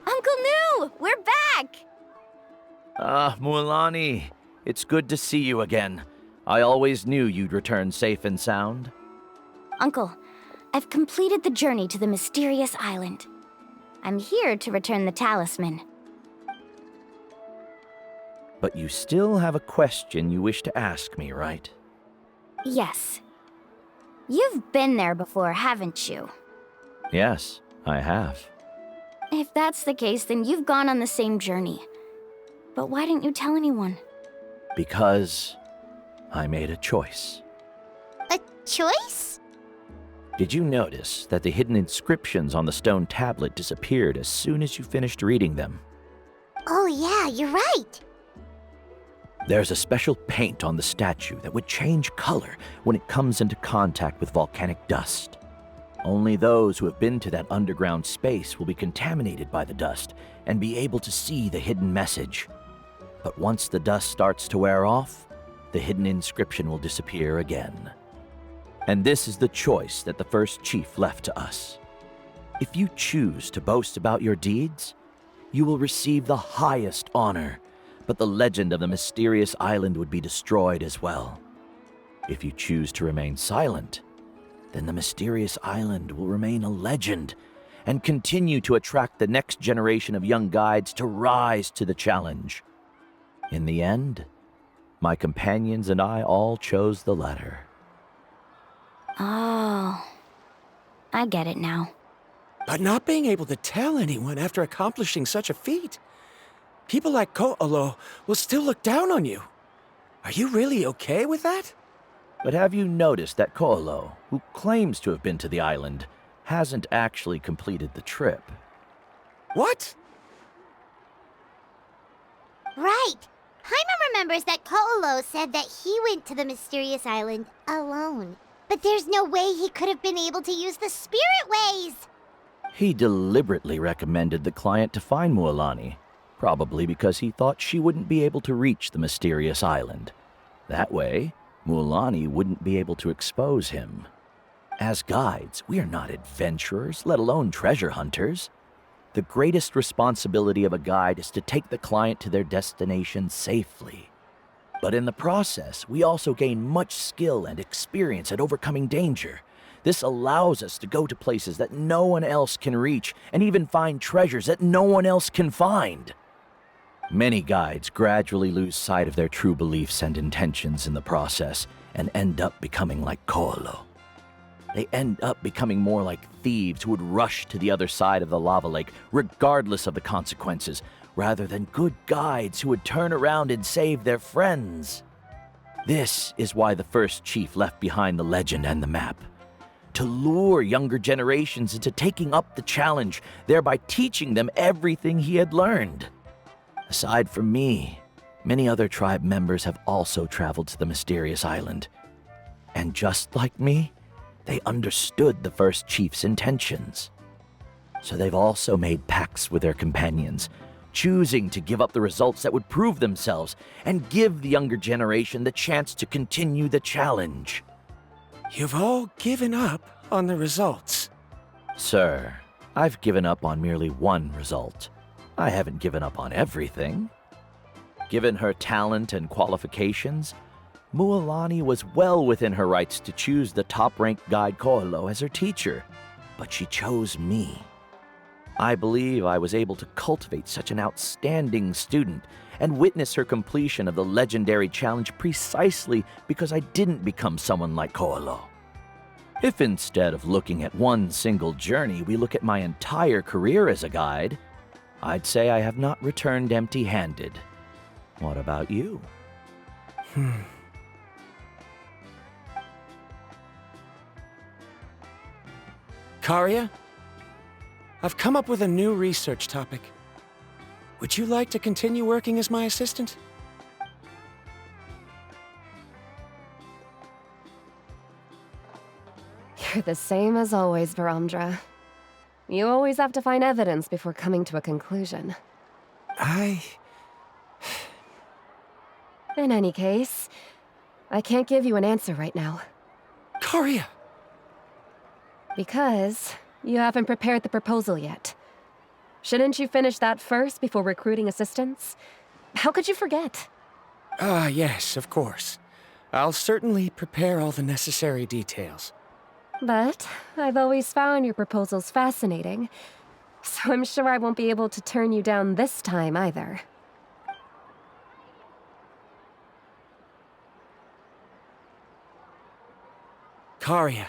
H: Uncle New! We're back!
M: Mualani, it's good to see you again. I always knew you'd return safe and sound.
H: Uncle, I've completed the journey to the mysterious island. I'm here to return the talisman.
M: But you still have a question you wish to ask me, right?
H: Yes. You've been there before, haven't you?
M: Yes, I have.
H: If that's the case, then you've gone on the same journey. But why didn't you tell anyone?
M: Because I made a choice.
F: A choice?
M: Did you notice that the hidden inscriptions on the stone tablet disappeared as soon as you finished reading them?
F: Oh yeah, you're right.
M: There's a special paint on the statue that would change color when it comes into contact with volcanic dust. Only those who have been to that underground space will be contaminated by the dust and be able to see the hidden message. But once the dust starts to wear off, the hidden inscription will disappear again. And this is the choice that the first chief left to us. If you choose to boast about your deeds, you will receive the highest honor, but the legend of the mysterious island would be destroyed as well. If you choose to remain silent, then the mysterious island will remain a legend and continue to attract the next generation of young guides to rise to the challenge. In the end, my companions and I all chose the latter.
H: Oh, I get it now.
C: But not being able to tell anyone after accomplishing such a feat. People like Ko'olo will still look down on you. Are you really okay with that?
M: But have you noticed that Ko'olo, who claims to have been to the island, hasn't actually completed the trip?
C: What?
F: Right. Paimon remembers that Ko'olo said that he went to the mysterious island alone. But there's no way he could have been able to use the spirit ways.
M: He deliberately recommended the client to find Mualani, probably because he thought she wouldn't be able to reach the mysterious island. That way, Mualani wouldn't be able to expose him. As guides, we are not adventurers, let alone treasure hunters. The greatest responsibility of a guide is to take the client to their destination safely. But in the process, we also gain much skill and experience at overcoming danger. This allows us to go to places that no one else can reach and even find treasures that no one else can find. Many guides gradually lose sight of their true beliefs and intentions in the process and end up becoming like Ko'olo. They end up becoming more like thieves who would rush to the other side of the lava lake regardless of the consequences, rather than good guides who would turn around and save their friends. This is why the first chief left behind the legend and the map. To lure younger generations into taking up the challenge, thereby teaching them everything he had learned. Aside from me, many other tribe members have also traveled to the mysterious island. And just like me, they understood the first chief's intentions. So they've also made pacts with their companions, choosing to give up the results that would prove themselves and give the younger generation the chance to continue the challenge.
C: You've all given up on the results.
M: Sir, I've given up on merely one result. I haven't given up on everything. Given her talent and qualifications, Mualani was well within her rights to choose the top-ranked guide Ko'olo as her teacher, but she chose me. I believe I was able to cultivate such an outstanding student and witness her completion of the legendary challenge precisely because I didn't become someone like Ko'olo. If instead of looking at one single journey, we look at my entire career as a guide, I'd say I have not returned empty-handed. What about you?
C: Karia, I've come up with a new research topic. Would you like to continue working as my assistant?
B: You're the same as always, Varamdra. You always have to find evidence before coming to a conclusion. In any case, I can't give you an answer right now.
C: Karia!
B: Because you haven't prepared the proposal yet. Shouldn't you finish that first before recruiting assistants? How could you forget?
C: Yes, of course. I'll certainly prepare all the necessary details.
B: But I've always found your proposals fascinating, so I'm sure I won't be able to turn you down this time either.
C: Karia,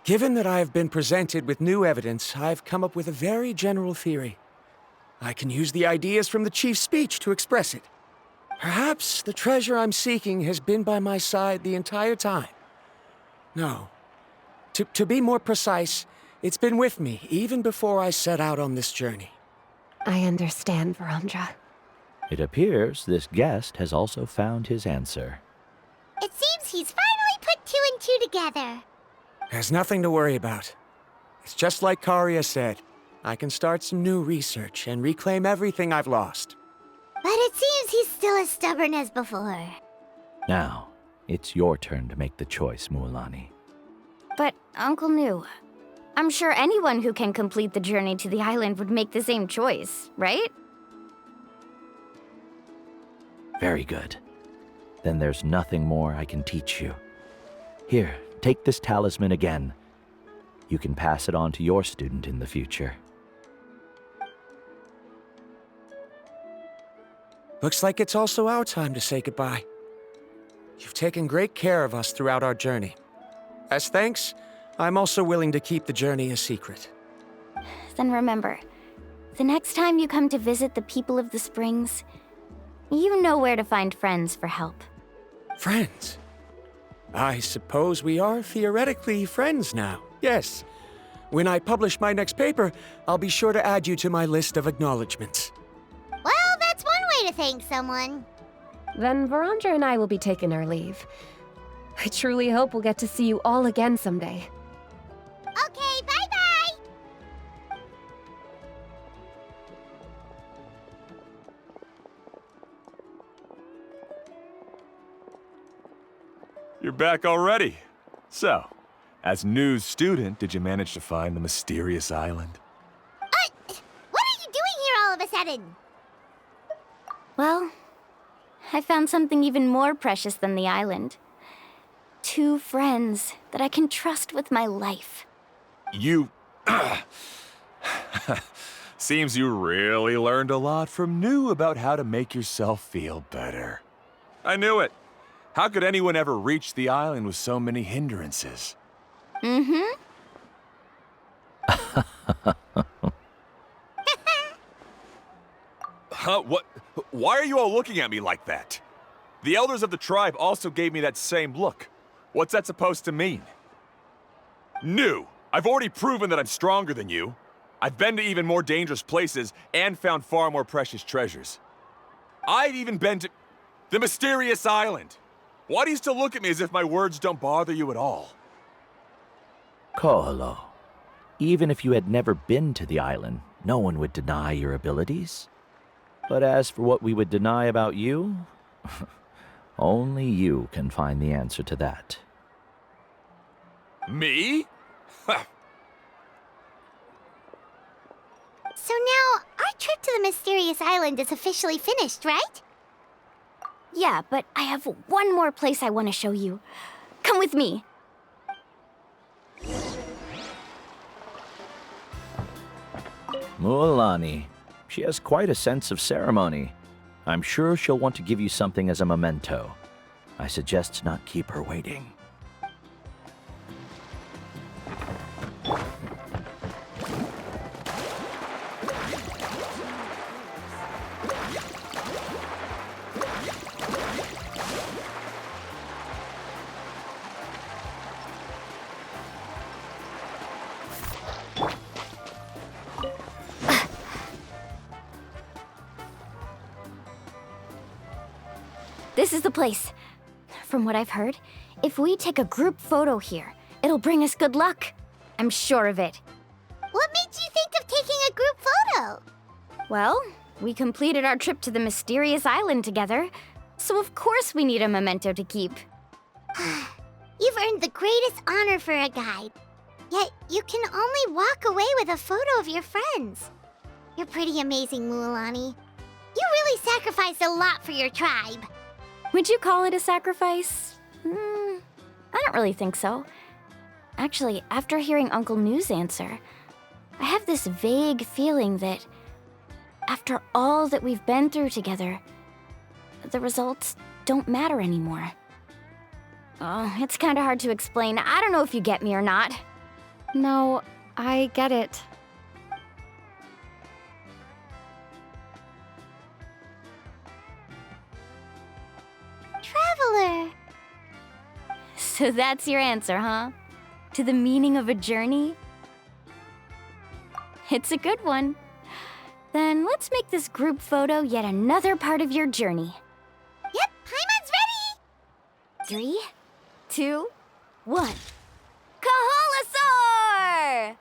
C: given that I have been presented with new evidence, I've come up with a very general theory. I can use the ideas from the chief's speech to express it. Perhaps the treasure I'm seeking has been by my side the entire time. No. To be more precise, it's been with me even before I set out on this journey.
B: I understand, Varamdra.
M: It appears this guest has also found his answer.
F: It seems he's finally put two and two together.
C: There's nothing to worry about. It's just like Karia said. I can start some new research and reclaim everything I've lost.
F: But it seems he's still as stubborn as before.
M: Now, it's your turn to make the choice, Mualani.
H: But, Uncle New, I'm sure anyone who can complete the journey to the island would make the same choice, right?
M: Very good. Then there's nothing more I can teach you. Here, take this talisman again. You can pass it on to your student in the future.
C: Looks like it's also our time to say goodbye. You've taken great care of us throughout our journey. As thanks, I'm also willing to keep the journey a secret.
H: Then remember, the next time you come to visit the people of the Springs, you know where to find friends for help.
C: Friends? I suppose we are theoretically friends now, yes. When I publish my next paper, I'll be sure to add you to my list of acknowledgements.
F: Well, that's one way to thank someone.
B: Then Varandra and I will be taking our leave. I truly hope we'll get to see you all again someday.
F: Okay, bye-bye!
G: You're back already. So, as New's student, did you manage to find the mysterious island?
F: What are you doing here all of a sudden?
H: Well, I found something even more precious than the island. 2 friends that I can trust with my life.
G: You... Seems you really learned a lot from New about how to make yourself feel better. I knew it. How could anyone ever reach the island with so many hindrances?
H: Mm-hmm.
G: Huh? What? Why are you all looking at me like that? The elders of the tribe also gave me that same look. What's that supposed to mean? New, I've already proven that I'm stronger than you. I've been to even more dangerous places and found far more precious treasures. I've even been to the mysterious island. Why do you still look at me as if my words don't bother you at all?
M: Ko'olo, even if you had never been to the island, no one would deny your abilities. But as for what we would deny about you, only you can find the answer to that.
G: Me?
F: So now, our trip to the mysterious island is officially finished, right?
H: Yeah, but I have one more place I want to show you. Come with me.
M: Mualani. She has quite a sense of ceremony. I'm sure she'll want to give you something as a memento. I suggest not keep her waiting.
H: This is the place. From what I've heard, if we take a group photo here, it'll bring us good luck. I'm sure of it.
F: What made you think of taking a group photo?
H: Well, we completed our trip to the mysterious island together, so of course we need a memento to keep.
F: You've earned the greatest honor for a guide. Yet, you can only walk away with a photo of your friends. You're pretty amazing, Mualani. You really sacrificed a lot for your tribe.
H: Would you call it a sacrifice? I don't really think so. Actually, after hearing Uncle New's answer, I have this vague feeling that after all that we've been through together, the results don't matter anymore. Oh, it's kind of hard to explain. I don't know if you get me or not.
B: No, I get it.
F: Traveler.
H: So that's your answer, huh? To the meaning of a journey? It's a good one. Then let's make this group photo yet another part of your journey.
F: Yep, Paimon's ready!
H: 3, 2, 1. Kaholasaur!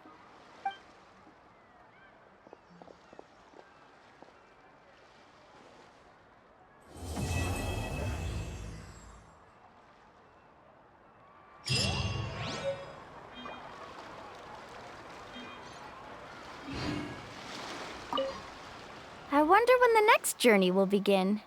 H: I wonder when the next journey will begin.